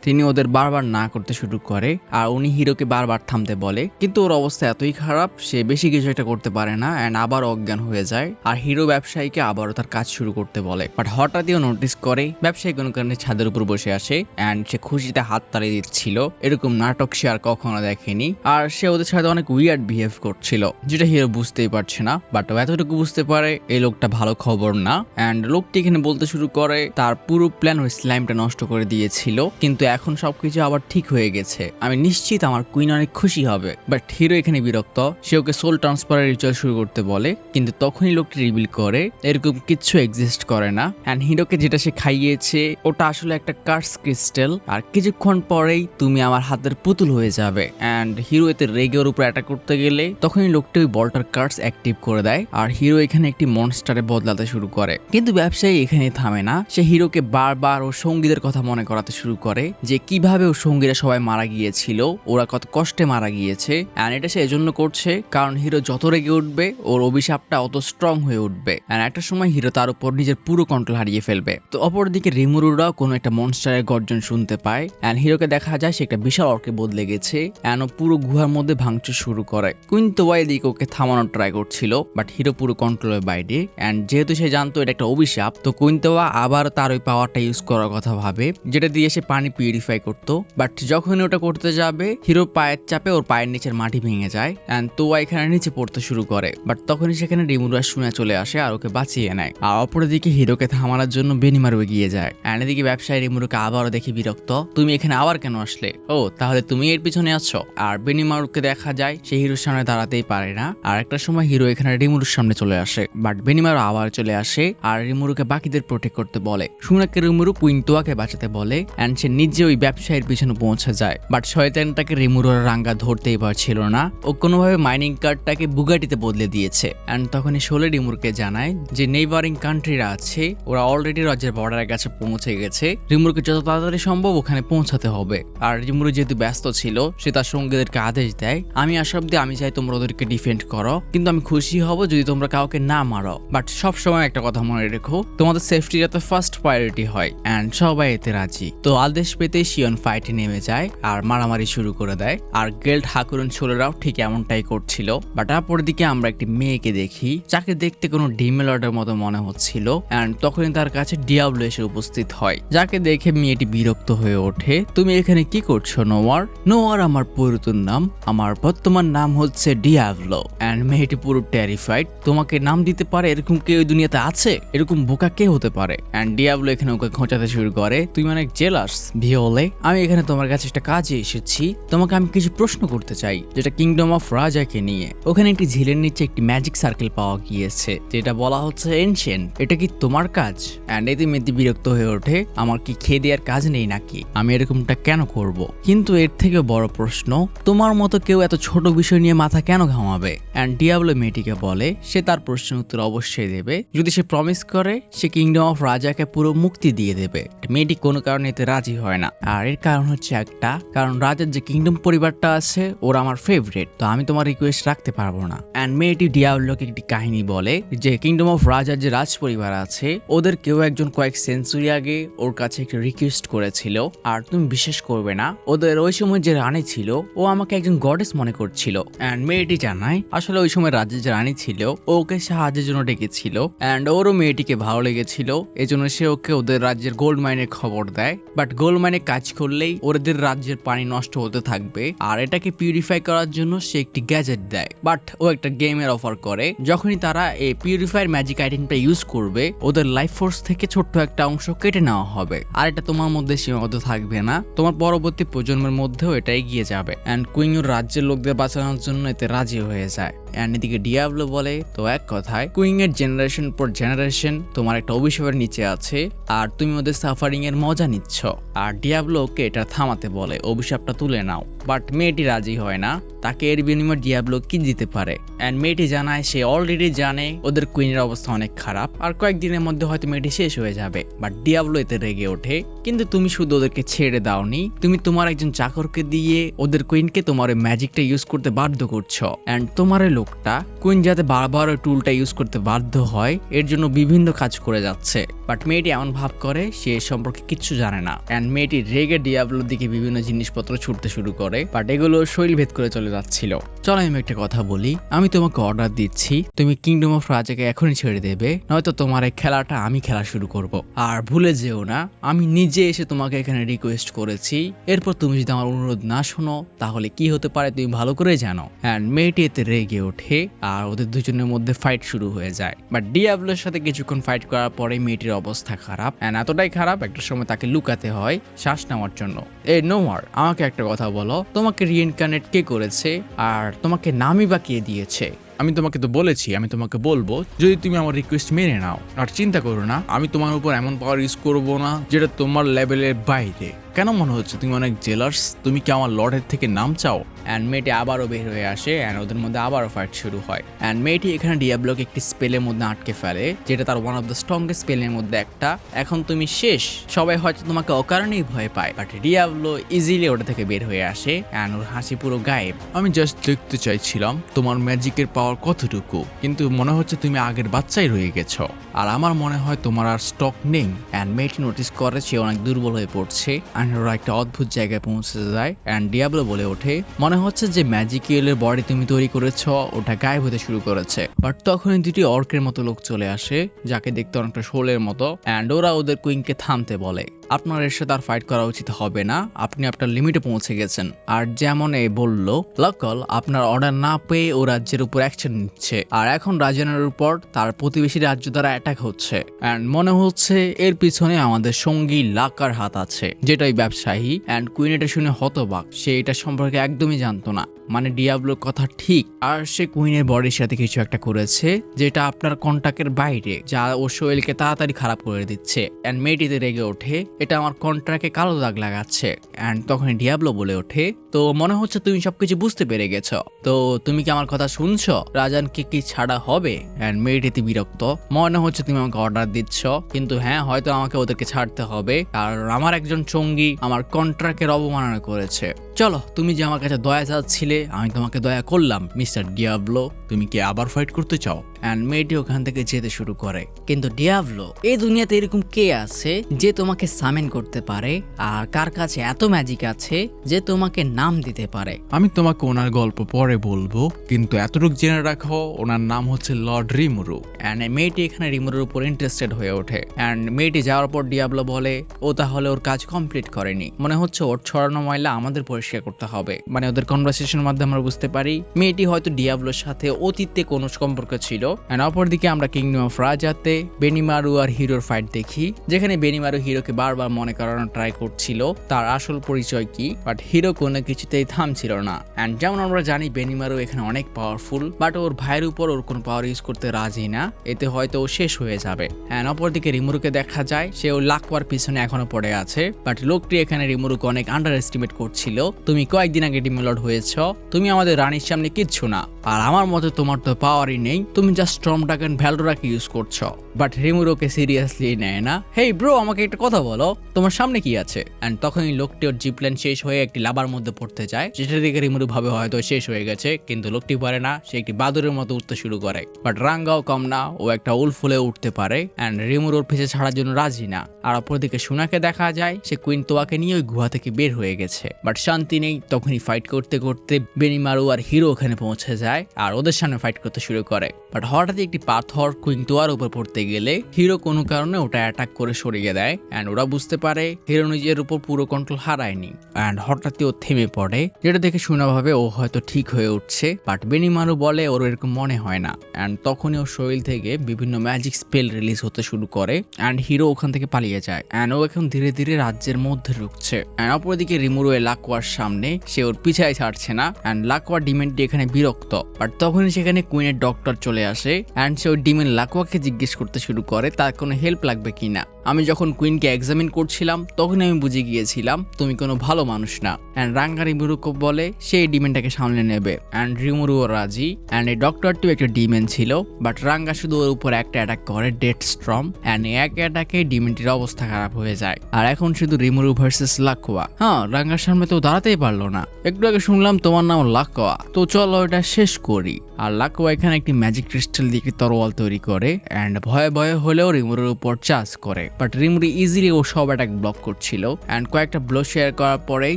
তিনি ওদের বারবার না করতে শুরু করে আর উনি হিরোকে বারবার থামতে বলে কিন্তু ওর অবস্থা এতই খারাপ সে বেশি কিছু একটা করতে পারে না এন্ড আবার অজ্ঞান হয়ে যায় আর হিরো ব্যবসায়ীকে আবারও তার কাজ শুরু করতে বলে। বাট হঠাৎই ও নোটিস করে ব্যবসায়ী কোনো কারণে ছাদের উপর বসে আসে এন্ড সে খুশিতে হাত তালি দিচ্ছিল, এরকম নাটক সে আর কখনো দেখেনি আর সে ওদের সাথে অনেক উইয়ার্ড বিহেভ করছিল যেটা হিরো বুঝতেই পারছে না। বাট এতটুকু বুঝতে পারে এই লোকটা ভালো খবর না এন্ড লোকটি এখানে বলতে শুরু করে তার পুরো প্ল্যান ওই স্লাইমটা নষ্ট করে দিয়েছিল কিন্তু এখন সবকিছু আবার ঠিক হয়ে গেছে, আমি নিশ্চিত আমার কুইন অনেক খুশি হবে। বাট হিরো এখানে বিরক্ত, সে ওকে সোল ট্রান্সফারের রিচুয়াল শুরু করতে বলে কিন্তু তখনই লোকটি রিভিল করে এরকম কিছু এক্সিস্ট করে না এন্ড হিরোকে যেটা সে খাইয়েছে ওটা আসলে একটা কার্স ক্রিস্টাল আর কিছুক্ষণ পরেই তুমি আমার হাতের পুতুল হয়ে যাবে। এন্ড হিরো এতে রেগে ওর উপর অ্যাটাক করতে গেলে তখনই লোকটি ওই বলটার কার্স অ্যাক্টিভ করে দেয় আর হিরো এখানে একটি মনস্টারে বদলাতে শুরু করে। কিন্তু ব্যবসায়ী এখানে থামে না, সে হিরোকে বারবার ওর সঙ্গীদের কথা মনে করাতে শুরু করে যে কিভাবে ওর সঙ্গীরা সবাই মারা গিয়েছিল, ওরা কত কষ্টে মারা গিয়েছে এন্ড এটা সে এজন্য করছে কারণ হিরো যত রেগে উঠবে ওর অভিশাপটা অত স্ট্রং হয়ে উঠবে এন্ড একটা সময় হিরো তার উপর নিজের পুরো কন্ট্রোল হারিয়ে ফেলবে। তো অপরদিকে রিমুরুরাও কোনো একটা মনস্টারের গর্জন শুনতে পায় এন্ড হিরোকে দেখা যায় সে একটা বিশাল অর্কে বদলে গেছে এন্ড ও পুরো গুহার মধ্যে ভাঙচুর শুরু করে। কুইন্টো এদিকে ওকে থামানোর ট্রাই করছিল বাট হিরো পুরো কন্ট্রোলের বাইরে এন্ড যেহেতু সে জানতো এটা একটা অভিশাপ তো কুইন্টো আবার তার ওই পাওয়ারটা ইউজ করার কথা ভাবে যেটা দিয়ে সে পানি পিউরিফাই করতো। বাট যখন ওটা করতে যাবে হিরো পায়ের চাপে ওর পায়ের নিচের মাটি ভেঙে যায় এন্ড তোয়া এখানে নিচে পড়তে শুরু করে। বাট তখনই সেখানে রিমুরা শুনে চলে আসে আর ওকে বাঁচিয়ে নেয় আর অপরদিকে হিরোকে থামানোর জন্য বেনিমারু এগিয়ে যায় এন্ড এদিকে ব্যবসায়ী রিমুরুকে আবারও দেখে বিরক্ত, তুমি এখানে আবার কেন আসলে, ও তাহলে তুমি এর পিছনে আছো। আর বেনিমারুকে দেখা যায় সে হিরোর সামনে দাঁড়াতেই পারে না আর একটা সময় হিরো এখানে রিমুরুর সামনে চলে আসে বাট বেনিমারু আবার চলে আসে আর রিমুরুকে বাকিদের প্রোটেক্ট করতে বলে। শুনাকে রিমুরু কুইন্টোয়াকে বাঁচাতে বলে এন্ড সে নিজে ওই ব্যবসায়ীর পিছনে পৌঁছে যায়। বাট শয়তানটাকে রিমুরু আর রাঙ্গা ধরতেই পারছিল না, ও কোনোভাবে মাইনিং কার্ডটাকে বুগাটিতে বদলে দিয়েছে এন্ড তখনই শোলে রিমুরুকে জানায় যে নেইবারিং কান্ট্রিরা আছে ওরা অলরেডি রাজ্যের বর্ডারের কাছে পৌঁছে গেছে, রিমুরুকে যত তাড়াতাড়ি সম্ভব ওখানে পৌঁছাতে হবে। আর রিমুরু যেহেতু ব্যস্ত ছিল সে তার সঙ্গীদেরকে আদেশ দেয় আমি আসা অব্দি আমি চাই তোমরা ওদেরকে ডিফেন্ড করো কিন্তু আমি খুশি হব যদি তোমরা কাউকে না মারো, বাট সবসময় একটা কথা মনে রেখো তোমাদের সেফটি যাতে ফার্স্ট প্রায়োরিটি হয় এন্ড সবাই এতে রাজি। তো আদেশ পেতে শিয়ন ফাইটে নেমে যায় আর মারামারি শুরু করে দেয় আর গেল্ড হাকুরন ছোলেরাও ঠিক এমনটাই করছিল। বাট অপরদিকে আমরা একটি মেয়েকে দেখি যাকে দেখতে কোনো ডিমেলডের মতো মনে হচ্ছিল এন্ড তখনই তার কাছে ডিয়াবলো এসে উপস্থিত হয় যাকে দেখে মেয়েটি বিরক্ত হয়ে ওঠে, তুমি এখানে কি করছো নোয়ার? নোয়ার আমার পুরাতন নাম, আমার বর্তমান নাম হচ্ছে ডিয়াবলো। এন্ড মেয়েটি পুরো টেরিফাইড, তোমাকে নাম দিতে পারে এরকম কেউ ওই দুনিয়াতে আছে? এরকম বোকা কে হতে পারে? এন্ড ডিয়াবলো এখানে ওকে খোঁচাতে শুরু করে, তুমি অনেক জেলাস ভিওলে, আমি এখানে তোমার কাছে একটা কাজে এসেছি, তোমাকে আমি কিছু প্রশ্ন করতে চাই যেটা কিংডম অফ রাজাকে নিয়ে। ওখানে একটি ঝিলের নিচে একটি ম্যাজিক সার্কেল পাওয়া গিয়েছে যেটা বলা হচ্ছে এনশিয়েন্ট, এটা কি তোমার কাজ? এন্ড এতে মেয়েটি বিরক্ত হয়ে ওঠে, আমার কি খেয়ে দেওয়ার কাজ নেই নাকি, আমি এরকমটা কেন করব? কিন্তু এর থেকে বড় প্রশ্ন, তোমার মতো কেউ এত ছোট বিষয় নিয়ে মাথা কেন ঘামাবে? এন্ড ডিয়াবলো মেয়েটিকে বলে সে তার প্রশ্নের উত্তর অবশ্যই দেবে যদি সে প্রমিস করে সে কিংডম অফ রাজাকে পুরো মুক্তি দিয়ে দেবে। মেয়েটি কোনো কারণে এতে রাজি হয় না আর এর কারণ হচ্ছে একটা, কারণ রাজার যে কিংডম পরিবারটা আছে ওরা আমার ফেভারিট, তো আমি তোমার রিকোয়েস্ট রাখতে পারবো না। এন্ড মেয়েটি ডিয়াবলোকে একটি একটি কাহিনী বলে যে কিংডম অফ রাজার যে রাজ পরিবার আছে ওদের কেউ একজন কয়েক সেঞ্চুরি আগে ওর কাছে একটা রিকোয়েস্ট করেছিল। আর তুমি বিশ্বাস করবে না, ওদের ওই সময় যে রানী ছিল ও আমাকে একজন গডেস মনে করছিল। এন্ড মেয়েটি জানায় আসলে ওই সময় রাজ্যের যে রানী ছিল ও ওকে সাহায্যের জন্য ডেকেছিল এন্ড ওরও মেয়েটিকে ভালো লেগেছিল, এজন্য সে ওকে ওদের রাজ্যের গোল্ড মাইনের খবর দেয়। বাট গোল্ড মাইনে কাজ করলেই ওদের রাজ্যের পানি নষ্ট হতে থাকবে আর এটাকে পিউরিফাই করার জন্য সে একটি গ্যাজেট দেয়। বাট ও একটা গেমের অফার করে, যখনই তারা এই পিউরিফায়ার ম্যাজিক আইটেমটা ইউজ করবে ওদের লাইফ ফোর্স থেকে ছোট্ট একটা অংশ কেটে নেওয়া হবে। আর এটা তোমার মধ্যে সীমাবদ্ধ থাকবে না, তোমার পরবর্তী প্রজন্মের মধ্যেও এটা এগিয়ে যাবে। এন্ড কুইন ওর রাজ্যের লোকদের বাঁচানোর জন্য এতে রাজি হয়ে যায়। এন্ড এদিকে ডিয়াবলো বলে তো এক কথায় কুইং এর জেনারেশন পর জেনারেশন তোমার একটা অভিশাপের নিচে আছে আর তুমি ওদের সাফারিং এর মজা নিচ্ছ। আর ডিয়াবলো ওকে এটা থামাতে বলে, অভিশাপটা তুলে নাও। বাট মেয়েটি রাজি হয় না, তাকে এর বিনিময়ে ডিয়াবলো কি দিতে পারে। এন্ড মেয়েটি জানায় সে অলরেডি জানে ওদের কুইনের অবস্থা অনেক খারাপ আর কয়েকদিনের মধ্যে হয়তো মেয়েটি শেষ হয়ে যাবে। বাট ডিয়াবলো এতে রেগে ওঠে, কিন্তু তুমি শুধু ওদেরকে ছেড়ে দাওনি, তুমি তোমার একজন চাকরকে দিয়ে ওদের কুইনকে তোমার ওই ম্যাজিকটা ইউজ করতে বাধ্য করছো। এন্ড তোমার ওই লোকটা কুইন যাতে বারবার ওই টুলটা ইউজ করতে বাধ্য হয় এর জন্য বিভিন্ন কাজ করে যাচ্ছে। বাট মেয়েটি এমন ভাব করে সে এ সম্পর্কে কিচ্ছু জানে না। এন্ড মেয়েটি রেগে ডিয়াবলোর দিকে বিভিন্ন জিনিসপত্র ছুটতে শুরু করে, বাট এগুলো শৈল ভেদ করে চলে যাচ্ছিল। চলো আমি একটা কথা বলি, আমি তোমাকে অর্ডার দিচ্ছি তুমি কিংডম অফ রাজাকে এখনই ছেড়ে দেবে, নয়তো তোমার এই খেলাটা আমি খেলা শুরু করব। আর ভুলে যেও না আমি নিজে এসে তোমাকে এখানে রিকোয়েস্ট করেছি, এরপর তুমি যদি আমার অনুরোধ না শোনো তাহলে কি হতে পারে তুমি ভালো করে জানো। এন্ড মেয়েটি এতে রেগে ওঠে আর ওদের দুজনের মধ্যে ফাইট শুরু হয়ে যায়। বাট ডিয়াবলোর সাথে কিছুক্ষণ ফাইট করার পরে মেয়েটির অবস্থা খারাপ, এন্ড এতটাই খারাপ একটা সময় তাকে লুকাতে হয় শ্বাস নেওয়ার জন্য। এই নোয়ার আমাকে একটা কথা বলো, তোমাকে রিইনকার্নেট কে করেছে আর তোমাকে নামই বা কে দিয়েছে? আমি তোমাকে তো বলেছি আমি তোমাকে বলবো যদি তুমি আমার রিকোয়েস্ট মেনে নাও। আর চিন্তা করো না আমি তোমার উপর এমন পাওয়ার ইউজ করবো না যেটা তোমার লেভেলের বাইরে। কেন মনে হচ্ছে তুমি অনেক জেলার্স? তুমি কি আমার লর্ডের থেকে নাম চাও? অ্যান্ড মেয়েটি আবারও বের হয়ে আসে অ্যান্ড ওদের মধ্যে আবারও ফাইট শুরু হয়। অ্যান্ড মেয়েটি এখানে ডিয়াবলোকে একটি স্পেলের মধ্যে আটকে ফেলে যেটা তার ওয়ান অফ দ্য স্ট্রংগেস্ট স্পেলের মধ্যে একটা। এখন তুমি শেষ, সবাই হয়তো তোমাকে অকারণেই ভয় পায়, বাট ডিয়াবলো ইজিলি ওটা থেকে বের হয়ে আসে অ্যান্ড ওর হাসি পুরো গায়েব। আমি জাস্ট দেখতে চাইছিলাম তোমার ম্যাজিকের পাওয়ার কতটুকু, কিন্তু মনে হচ্ছে তুমি আগের বাচ্চাই রয়ে গেছো আর আমার মনে হয় তোমার আর স্টক নেই। অ্যান্ড মেয়েটি নোটিস করে সে অনেক দুর্বল হয়ে পড়ছে অ্যান্ড ওরা একটা অদ্ভুত জায়গায় পৌঁছে যায়। অ্যান্ড ডিয়াবলো বলে ওঠে মনে হচ্ছে যে ম্যাজিকিয়ালের বডি তুমি তৈরি করেছ ওটা গায়েব হতে শুরু করেছে। বাট তখনই দুটি অর্কের মতো লোক চলে আসে যাকে দেখতে অনেকটা শোলের মতো, অ্যান্ড ওরা ওদের কুইনকে থামতে বলে আপনার এর সাথে আর ফাইট করা উচিত হবে না, আপনি আপনার লিমিটে পৌঁছে গেছেন। আর যেমন এই বলল লকল আপনার অর্ডার না পেয়ে ও রাজ্যের উপর অ্যাকশন নিচ্ছে আর এখন রাজানের উপর তার প্রতিবেশী রাজ্য দ্বারা অ্যাটাক হচ্ছে। অ্যান্ড মনে হচ্ছে এর পিছনে আমাদের সঙ্গী লাকার হাত আছে, যেটাই ব্যবসায়ী। অ্যান্ড কুইন এটা শুনে হতবাক, সে এটা সম্পর্কে একদমই জানতো না। মানে ডিয়াবলোর কথা ঠিক, আর সে কুইনের বডির সাথে কিছু একটা করেছে যেটা আপনার কন্ট্যাক্টের বাইরে, যা ওর শরীরকে তাড়াতাড়ি খারাপ করে দিচ্ছে। অ্যান্ড মেয়েটিতে রেগে ওঠে এটা আমার কন্ট্রাক্টে কালো দাগ লাগাচ্ছে। অ্যান্ড তখন ডিয়াবলো বলে ওঠে তো মনে হচ্ছে তুমি সবকিছু বুঝতে পেরে গেছো, তো তুমি কি আমার কথা শুনছো? রাজানকে কি ছাড়া হবে? অ্যান্ড মেয়েটিতে বিরক্ত, মনে হচ্ছে তুমি আমাকে অর্ডার দিচ্ছ, কিন্তু হ্যাঁ হয়তো আমাকে ওদেরকে ছাড়তে হবে, আর আমার একজন সঙ্গী আমার কন্ট্রাক্টের অবমাননা করেছে। চলো তুমি যে আমার কাছে দয়া চাচ্ছিলে আমি তোমাকে দয়া করলাম মিস্টার ডিয়াবলো, তুমি কি আবার ফাইট করতে চাও? অ্যান্ড মেয়েটি ওখান থেকে যেতে শুরু করে। কিন্তু ডিয়াবলো এই দুনিয়াতে এরকম কে আছে যে তোমাকে সামেন করতে পারে আর কার কাছে এত ম্যাজিক আছে যে তোমাকে নাম দিতে পারে? আমি তোমাকে ওনার গল্প পরে বলবো, কিন্তু এতটুকু জেনে রাখো ওনার নাম হচ্ছে লর্ড রিমুরু। অ্যান্ড মেয়েটি এখানে রিমুরুর উপর ইন্টারেস্টেড হয়ে ওঠে। অ্যান্ড মেয়েটি যাওয়ার পর ডিয়াবলো বলে ও তাহলে ওর কাজ কমপ্লিট করেনি, মনে হচ্ছে ওর ছড়ানো ময়লা আমাদের পরিষ্কার করতে হবে। মানে ওদের কনভারসেশনের মাধ্যমে আমরা বুঝতে পারি মেয়েটি হয়তো ডিয়াবলোর সাথে অতীতে কোনো সম্পর্ক ছিল। এন্ড অপরদিকে আমরা কিংডম অফ রাজাতে বেনিমারু আর হিরোর ফাইট দেখি, যেখানে বেনিমারু হিরোকে বারবার মনে করানোর ট্রাই করছিল তার আসল পরিচয় কি, বাট হিরো কোনো কিছুতেই থামছিল না। এন্ড যেমন আমরা জানি বেনিমারু এখানে অনেক পাওয়ারফুল, বাট ওর ভাইয়ের উপর ওর কোনো পাওয়ার ইউজ করতে রাজি না, এতে হয়তো ও শেষ হয়ে যাবে। এন্ড অপরদিকে রিমুরুকে দেখা যায় সে ও লাকওয়ার পিছনে এখনো পড়ে আছে, বাট লোকটি এখানে রিমুরুকে অনেক আন্ডার এস্টিমেট করছিল। তুমি কয়েকদিন আগে ডিমলর্ড হয়েছ, তুমি আমাদের রানীর সামনে কিচ্ছু না, আর আমার মতে তোমার তো পাওয়ারই নেই, তুমি জাস্ট স্টর্ম ড্রাগন ভ্যালডোরাকে ইউজ করছো। বাট রিমুরুকে সিরিয়াসলি নেয় না। হেই ব্রো, আমাকে একটা কথা বলো, তোমার সামনে কি আছে? এন্ড তখনই লোকটি ওর জিপলাইন শেষ হয়ে একটি লাভার মধ্যে পড়তে যায়, যেটা দেখে রিমুরু ভাবে হয়তো শেষ হয়ে গেছে, কিন্তু লোকটি পারে না, সে একটি বাদুরের মতো উঠতে শুরু করে। বাট রাঙ্গাও কম না, ও একটা উল্ফ হলে উঠতে পারে এন্ড রিমুরুর পিছে ছাড়ার জন্য রাজি না। আর অপরদিকে সুনাকে দেখা যায় সে কুইন তোয়াকে নিয়ে ওই গুহা থেকে বের হয়ে গেছে। বাট শান্তি নেই, তখনই ফাইট করতে করতে বেনিমারু আর হিরো ওখানে পৌঁছে যায় আর ওদের সামনে ফাইট করতে শুরু করে। বাট হঠাৎই একটি পাথর কুইন তোয়ার উপর পড়তে গেলে হিরো কোনো কারণে ওটা অ্যাটাক করে সরিয়ে দেয় এন্ড ওরা বুঝতে পারে হিরো নিজের উপর পুরো কন্ট্রোল হারায়নি এন্ড হঠাৎই ও থেমে পড়ে, যেটা দেখে শোনা ভাবে ও হয়তো ঠিক হয়ে উঠছে। বাট বেনিমারু বলে ওর এরকম মনে হয় না এন্ড তখনই ওর শরীর থেকে বিভিন্ন ম্যাজিক স্পেল রিলিজ হতে শুরু করে এন্ড হিরো ওখান থেকে পালিয়ে যায় এন্ড ও এখন ধীরে ধীরে রাজ্যের মধ্যে ঢুকছে। এন্ড অপরদিকে রিমুরু লাকোয়ার সামনে, সে ওর পিছায় ছাড়ছে না এন্ড লাকোয়ার ডিমেন্টি এখানে বিরক্ত। বাট তখনই সেখানে কুইনের ডক্টর চলে আসে এন্ড সে ওই ডিমেন লাকোয়াকে জিজ্ঞেস করতে শুরু করে তার কোনো হেল্প লাগবে কিনা। আমি যখন কুইনকে এক্সামিন করছিলাম তখন আমি বুঝে গিয়েছিলাম তুমি কোনো ভালো মানুষ না। এন্ড রাঙ্গা রিমুরুকে বলে সেই ডিমেনটাকে সামলে নেবে এন্ড রিমুরুও রাজি। এন্ড এই ডক্টরটিও একটা ডিমেন ছিল, বাট রাঙ্গা শুধু ওর উপর একটা অ্যাটাক করে ডেড স্ট্রম এন্ড এক অ্যাটাকে ডিমেনটির অবস্থা খারাপ হয়ে যায়। আর এখন শুধু রিমুরু ভার্সেস লাকোয়া। হ্যাঁ, রাঙ্গার সামনে তো দাঁড়াতেই পারলো না। একটু আগে শুনলাম তোমার নাম লাকোয়া, তো চলো এটা শেষ করি। আর লাকোয়া এখানে একটি ম্যাজিক ক্রিস্টাল দিয়ে তরোয়াল তৈরি করে এন্ড ভয়ে ভয়ে হলেও রিমুরুর উপর চার্জ করে। বাট রিমুরু ইজিলি ও সব অ্যাটাক ব্লক করছিল এন্ড কয়েকটা ব্লো শেয়ার করার পরেই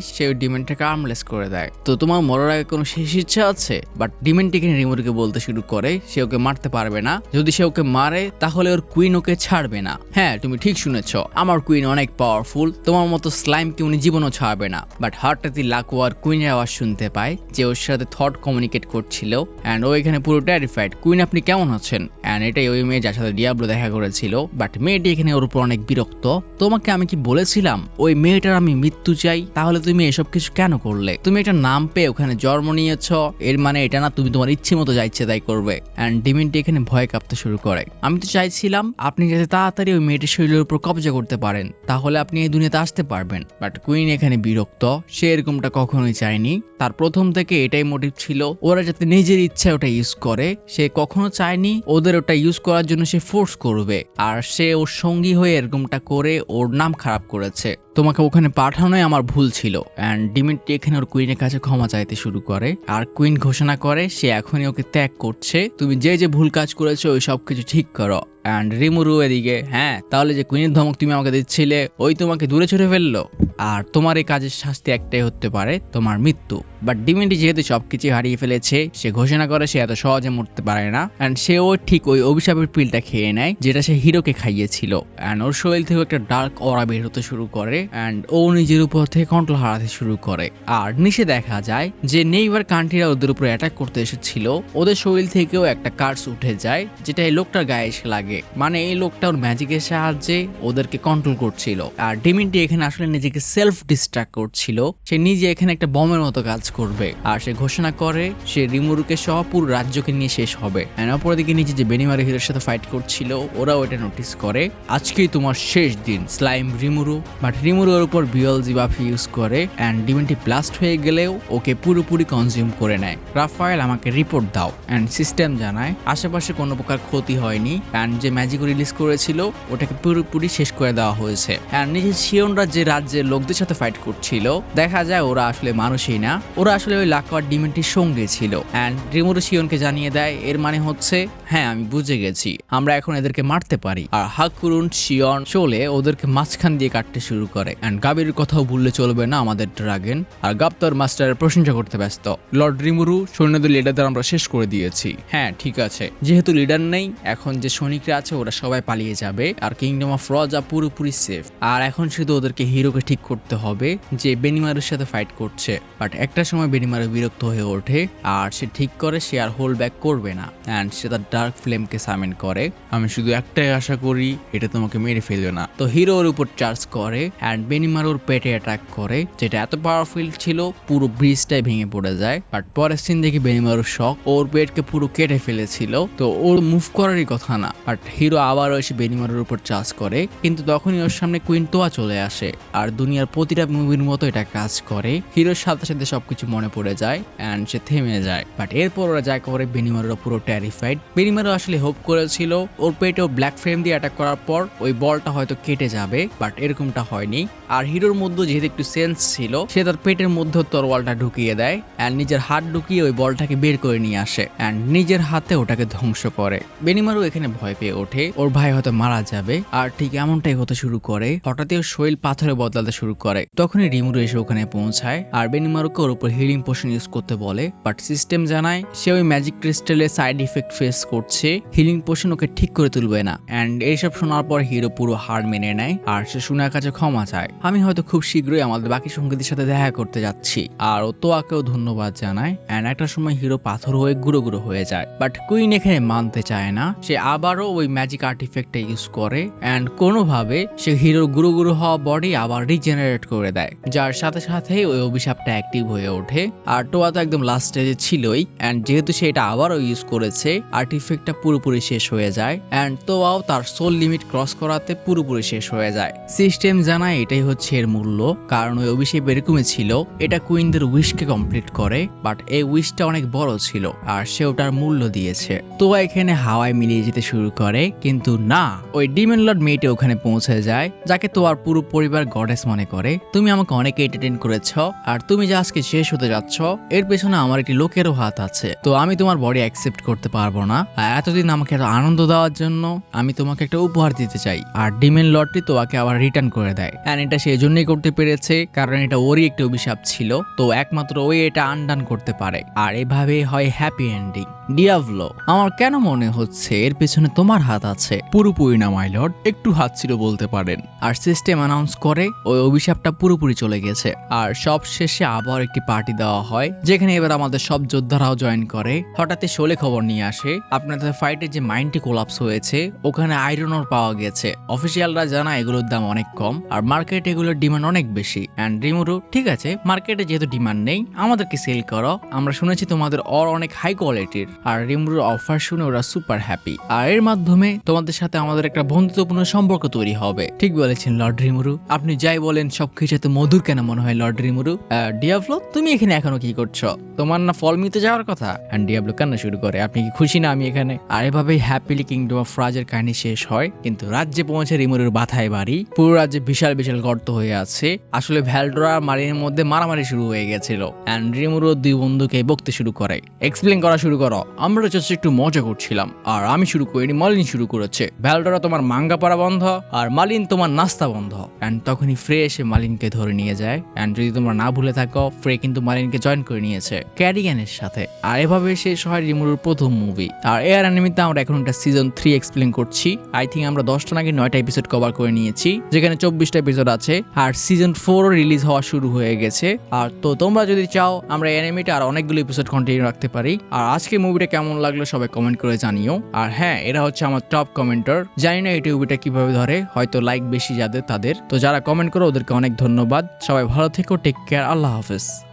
সে ওই ডিমেন্টটাকে আর্মলেস করে দেয়। তো তোমার মরার আগে কোনো শেষ ইচ্ছা আছে? বাট ডিমেন্টটি এখানে রিমুরুকে বলতে শুরু করে সে ওকে মারতে পারবে না, যদি সে ওকে মারে তাহলে ওর কুইন ওকে ছাড়বে না। হ্যাঁ, তুমি ঠিক শুনেছ, আমার কুইন অনেক পাওয়ারফুল, তোমার মতো স্লাইমকে উনি জীবনও ছাড়বে না। বাট হঠাৎই লাকোয়ার কুইনের আওয়াজ শুনতে পায় যে ওর সাথে থট কমিউনিকেট করছিল এন্ড ও এখানে পুরো টেরিফাইড। কুইন আপনি কেমন আছেন? এন্ড এটাই ওই মেয়ে যার সাথে ডিয়াবলো দেখা করেছিল। বাট মেয়েটি এখানে ওর উপর অনেক বিরক্ত। তোমাকে আমি কি বলেছিলাম ওই মেয়েটার আমি মৃত্যু চাই? তাহলে তুমি এসব কিছু কেন করলে? তুমি একটা নাম পেয়ে ওখানে জন্ম নিয়েছ, এর মানে এটা না তুমি তোমার ইচ্ছে মতো যা ইচ্ছে তাই করবে। এন্ড ডিমেন্টি এখানে ভয় কাঁপতে শুরু করে। আমি তো চাইছিলাম আপনি যাতে তাড়াতাড়ি ওই মেয়েটির শরীরের উপর কবজা করতে পারেন, তাহলে আপনি এই দুনিয়াতে আসতে পারবেন। বাট কুইন এখানে বিরক্ত, সে এরকমটা কখনোই চায়নি। তার প্রথম থেকে এটাই মোটিভ ছিল ওরা যাতে নিজের ইচ্ছা ওটা ইউজ করে। সে কখনো চায়নি ওদের ওটা ইউজ করার জন্য সে ফোর্স করবে, আর সে ওর সঙ্গী হয়ে এরকমটা করে ওর নাম খারাপ করেছে। তোমাকে ওখানে পাঠানোই আমার ভুল ছিল। এন্ড ডিমেন্টি এখানে ওর কুইনের কাছে ক্ষমা চাইতে শুরু করে আর কুইন ঘোষণা করে সে এখনই ওকে ত্যাগ করছে। তুমি যে যে ভুল কাজ করেছো ওই সব কিছু ঠিক করো। এন্ড রিমুরু এদিকে, হ্যাঁ তাহলে যে কুইনের ধমক তুমি আমাকে দিচ্ছিলে ওই তোমাকে দূরে ছুড়ে ফেললো, আর তোমার এই কাজের শাস্তি একটাই হতে পারে, তোমার মৃত্যু। বাট ডিমেন্টি যেহেতু সবকিছু হারিয়ে ফেলেছে সে ঘোষণা করে সে এত সহজে মরতে পারে না এন্ড সেও ঠিক ওই অভিশাপের পিলটা খেয়ে নেয় যেটা সে হিরোকে খাইয়েছিল। এন্ড ওর শরীর থেকে একটা ডার্ক অরা বের হতে শুরু করে এন্ড ও নিজের উপর থেকে কন্ট্রোল হারাতে শুরু করে। আর নিচে দেখা যায় যে নেইবার কান্ট্রিরা ওদের উপর অ্যাটাক করতে এসেছিল, ওদের শরীর থেকেও একটা কার্স উঠে যায় যেটা এই লোকটার গায়ে এসে লাগে। মানে এই লোকটা ওর ম্যাজিকের সাহায্যে ওদেরকে কন্ট্রোল করছিল। আর ডিমেন্টি এখানে আসলে নিজেকে সেলফ ডিস্ট্রাক্ট করছিল, সে নিজে এখানে একটা বমের মতো কাজ করবে। আর সে ঘোষণা করে সে রিমুরুকে সহ পুরো রাজ্যকে নিয়ে শেষ হবে। এন্ড অপরদিকে নিচে যে বেনিমারু হিরোর সাথে ফাইট করছিল ওরাও এটা নোটিস করে, আজকেই তোমার শেষ দিন স্লাইম রিমুরু। বাট রিমুরু ওর উপর বিওলজি বাফ ইউজ করে এন্ড ডিমেন্টি ব্লাস্ট হয়ে গেলেও ওকে পুরোপুরি কনজিউম করে নেয়। রাফায়েল আমাকে রিপোর্ট দাও। এন্ড সিস্টেম জানায় আশেপাশে কোনো প্রকার ক্ষতি হয়নি এন্ড যে ম্যাজিক রিলিজ করেছিল ওটাকে পুরোপুরি শেষ করে দেওয়া হয়েছে। এন্ড নিজে শিওনরা যে রাজ্যের লোকদের সাথে ফাইট করছিল দেখা যায় ওরা আসলে মানুষই না, ওরা আসলে ওই লাকোয়ার ডিমেন্টির সঙ্গে ছিল। এন্ড রিমুরু শিওনকে জানিয়ে দেয় এর মানে হচ্ছে হ্যাঁ আমি বুঝে গেছি, আমরা এখন এদেরকে মারতে পারি। আর হাকুরুন শিওন চলে ওদেরকে মাঝখান দিয়ে কাটতে শুরু করে। এন্ড গাবির কথাও ভুললে চলবে না আমাদের ড্রাগন। আর গাব তোর মাস্টারের প্রশংসা করতে ব্যস্ত। লর্ড রিমুরু, সৈন্যদের লিডারদের আমরা শেষ করে দিয়েছি। হ্যাঁ ঠিক আছে, যেহেতু লিডার নেই এখন যে সৈনিকরা আছে ওরা সবাই পালিয়ে যাবে আর কিংডম অফ রজা পুরোপুরি সেফ। আর এখন শুধু ওদেরকে হিরোকে ঠিক করতে হবে যে বেনিমারুর সাথে ফাইট করছে। বাট একটা সময় বেনিমারু বিরক্ত হয়ে ওঠে আর সে ঠিক করে সে আর হোল্ড ব্যাক করবে না এন্ড সে তার ডার্ক ফ্লেমকে সামেন করে। আমি শুধু একটাই আশা করি এটা তোমাকে মেরে ফেলবে না। তো হিরো ওর উপর চার্জ করে এন্ড বেনিমারুর পেটে অ্যাটাক করে, যেটা এত পাওয়ারফুল ছিল পুরো ব্রিজটাই ভেঙে পড়ে যায়। বাট পরের সিন দেখি বেনিমারুর শক, ওর পেটকে পুরো কেটে ফেলেছিল, তো ওর মুভ করারই কথা না। বাট হিরো আবারও এসে বেনিমারুর উপর চার্জ করে, কিন্তু তখনই ওর সামনে কুইন তোয়া চলে আসে আর দুনিয়া দুনিয়ার প্রতিটা মুভির মতো এটা কাজ করে। হিরোর সাথে সাথে সবকিছু মনে পড়ে যায় অ্যান্ড সে থেমে যায়। বাট এরপর ওরা যা করে বেনিমারুরা পুরো টেরিফাইড। বেনিমারু আসলে হোপ করেছিল ওর পেটেও ব্ল্যাক ফ্রেম দিয়ে অ্যাটাক করার পর ওই বলটা হয়তো কেটে যাবে, বাট এরকমটা হয়নি। আর হিরোর মধ্যে যেহেতু একটু সেন্স ছিল, সে তার পেটের মধ্যে তরোয়ালটা ঢুকিয়ে দেয় অ্যান্ড নিজের হাত ঢুকিয়ে ওই বলটাকে বের করে নিয়ে আসে অ্যান্ড নিজের হাতে ওটাকে ধ্বংস করে। বেনিমারু এখানে ভয় পেয়ে ওঠে ওর ভাই হয়তো মারা যাবে, আর ঠিক এমনটাই হতে শুরু করে। হঠাৎই ওর শরীর পাথরে বদলাতে শুরু করে। তখনই রিমুরু এসে ওখানে পৌঁছায় আর বেনিমারুকে ওর উপর হিলিং পোশন ইউজ করতে বলে, বাট সিস্টেম জানায় সে ওই ম্যাজিক ক্রিস্টালের সাইড ইফেক্ট ফেস করছে, হিলিং পোশন ওকে ঠিক করে তুলবে না। অ্যান্ড এইসব শোনার পর হিরো পুরো হার মেনে নেয় আর সে সুনার কাছে ক্ষমা চায়। আমি হয়তো খুব শীঘ্রই আমাদের বাকি সঙ্গীদের সাথে দেখা করতে যাচ্ছি। আর ও তোয়াকেও ধন্যবাদ জানায় অ্যান্ড একটা সময় হিরো পাথর হয়ে গুঁড়ো গুঁড়ো হয়ে যায়। বাট কুইন এখানে মানতে চায় না, সে আবারও ওই ম্যাজিক আর্টিফেক্টটা ইউজ করে অ্যান্ড কোনোভাবে সে হিরোর গুঁড়ো গুঁড়ো হওয়া বডি আবার রিজেনারেট করে দেয়, যার সাথে সাথে ওই অভিশাপটা অ্যাক্টিভ হয়ে ওঠে। আর টোয়া তো একদম লাস্ট স্টেজে ছিলই অ্যান্ড যেহেতু সে এটা আবারও ইউজ করেছে, আর্টিফেক্টটা পুরোপুরি শেষ হয়ে যায় অ্যান্ড তোয়াও তার সোল লিমিট ক্রস করাতে পুরোপুরি শেষ হয়ে যায়। সিস্টেম জানায় এটাই হচ্ছে এর মূল্য, কারণ ওই অভিশাপ এরকমই ছিল, এটা কুইনদের উইশকে কমপ্লিট করে। বাট এই উইশটা অনেক বড় ছিল আর সে ওটার মূল্য দিয়েছে। তোয়া এখানে হাওয়ায় মিলিয়ে যেতে শুরু করে, কিন্তু না, ওই ডিমন লর্ড মেয়েটা ওখানে পৌঁছে যায়, যাকে তোয়ার পুরো পরিবার গডেস মনে করে। তুমি আমাকে অনেক এন্টারটেইন করেছ আর তুমি যে আজকে শেষ হতে যাচ্ছ এর পেছনে আমার একটি লোকেরও হাত আছে, তো আমি তোমার বডি অ্যাকসেপ্ট করতে পারবো না। আর এতদিন আমাকে এত আনন্দ দেওয়ার জন্য আমি তোমাকে একটা উপহার দিতে চাই। আর ডিমন লর্ডটি তোয়াকে আবার রিটার্ন করে দেয় অ্যান্ড এটা সে এজন্যই করতে পেরেছে কারণ এটা ওরই একটা অভিশাপ ছিল, তো একমাত্র ওই এটা আনডান করতে পারে। আর এভাবে হয় হ্যাপি এন্ডিং। ডিয়াভলো, আমার কেন মনে হচ্ছে এর পেছনে তোমার হাত আছে? পুরোপুরি না মাই লর্ড, একটু হাত ছিল বলতে পারেন। আর সিস্টেম অ্যানাউন্স করে ওই অভিশাপটা পুরোপুরি চলে গেছে। আর সব শেষে আবার একটি পার্টি দেওয়া হয়, যেখানে এবার আমাদের সব যোদ্ধারাও জয়েন করে। হঠাৎই শোলে খবর নিয়ে আসে আপনাদের ফাইটে যে মাইনটি কোলাপস হয়েছে ওখানে আয়রন ওর পাওয়া গেছে। অফিসিয়ালরা জানায় এগুলোর দাম অনেক কম আর মার্কেটে এগুলোর ডিমান্ড অনেক বেশি। অ্যান্ড রিমুরু, ঠিক আছে, মার্কেটে যেহেতু ডিমান্ড নেই আমাদেরকে সেল করো, আমরা শুনেছি তোমাদের অর অনেক হাই কোয়ালিটির। আর রিমুরুর অফার শুনে ওরা সুপার হ্যাপি, আর এর মাধ্যমে তোমাদের সাথে আমাদের একটা বন্ধুত্বপূর্ণ সম্পর্ক তৈরি হবে। ঠিক বলেছেন লর্ড রিমুরু, আপনি যাই বলেন সবকিছু এত মধুর কেন মনে হয় লর্ড রিমুরু। ডিয়াভলো, তুমি এখানে এখনো কি করছো? তোমার না ফল মিতে যাওয়ার কথা? অ্যান্ড ডিয়াভলো কান্না শুরু করে, আপনি কি খুশি না আমি এখানে? আর এভাবেই হ্যাপিলি কিংডম অফ ফ্রাজের কাহিনী শেষ হয়। কিন্তু রাজ্যে পৌঁছে রিমুরুর বাথায় বাড়ি, পুরো রাজ্যে বিশাল বিশাল গর্ত হয়ে আছে। আসলে ভ্যালডোরা আর মারিনের মধ্যে মারামারি শুরু হয়ে গেছিল অ্যান্ড রিমুরু দুই বন্ধুকে বকতে শুরু করে, এক্সপ্লেন করা শুরু করো, আমরা জাস্ট একটু মজা করছিলাম আর আমি শুরু করিনি, মালিন শুরু করেছে। ভ্যালডোরা তোমার মাঙ্গা পড়া বন্ধ আর মালিন তোমার নাস্তা বন্ধ। অ্যান্ড তখনই ফ্রে এসে মালিনকে ধরে নিয়ে যায়। অ্যান্ড যদি তোমরা না ভুলে থাকো ফ্রে কিন্তু মালিনকে জয়েন করে নিয়েছে ক্যারিগানের সাথে। আর এভাবে শেষ হয় রিমুরুর প্রথম মুভি। আর এর অ্যানিমেতে আমরা এখন একটা সিজন 3 এক্সপ্লেন করছি। আই থিঙ্ক আমরা 10টা নাকি 9টা এপিসোড কভার করে নিয়েছি, যেখানে 24টা এপিসোড আছে। আর সিজন 4 রিলিজ হওয়া শুরু হয়ে গেছে। আর তো তোমরা যদি চাও আমরা অ্যানিমেতে আর অনেকগুলো এপিসোড কন্টিনিউ রাখতে পারি। আর আজকে মুভিটা কেমন লাগলো সবাই কমেন্ট করে জানিও। আর হ্যাঁ, এরা হচ্ছে আমার টপ কমেন্টার, জানি না এই মুভিটা কিভাবে ধরে, হয়তো লাইক বেশি যাদের তাদের। তো যারা কমেন্ট করো ওদেরকে অনেক ধন্যবাদ। সবাই ভালো থেকো, টেক কেয়ার, আল্লাহ হাফেজ।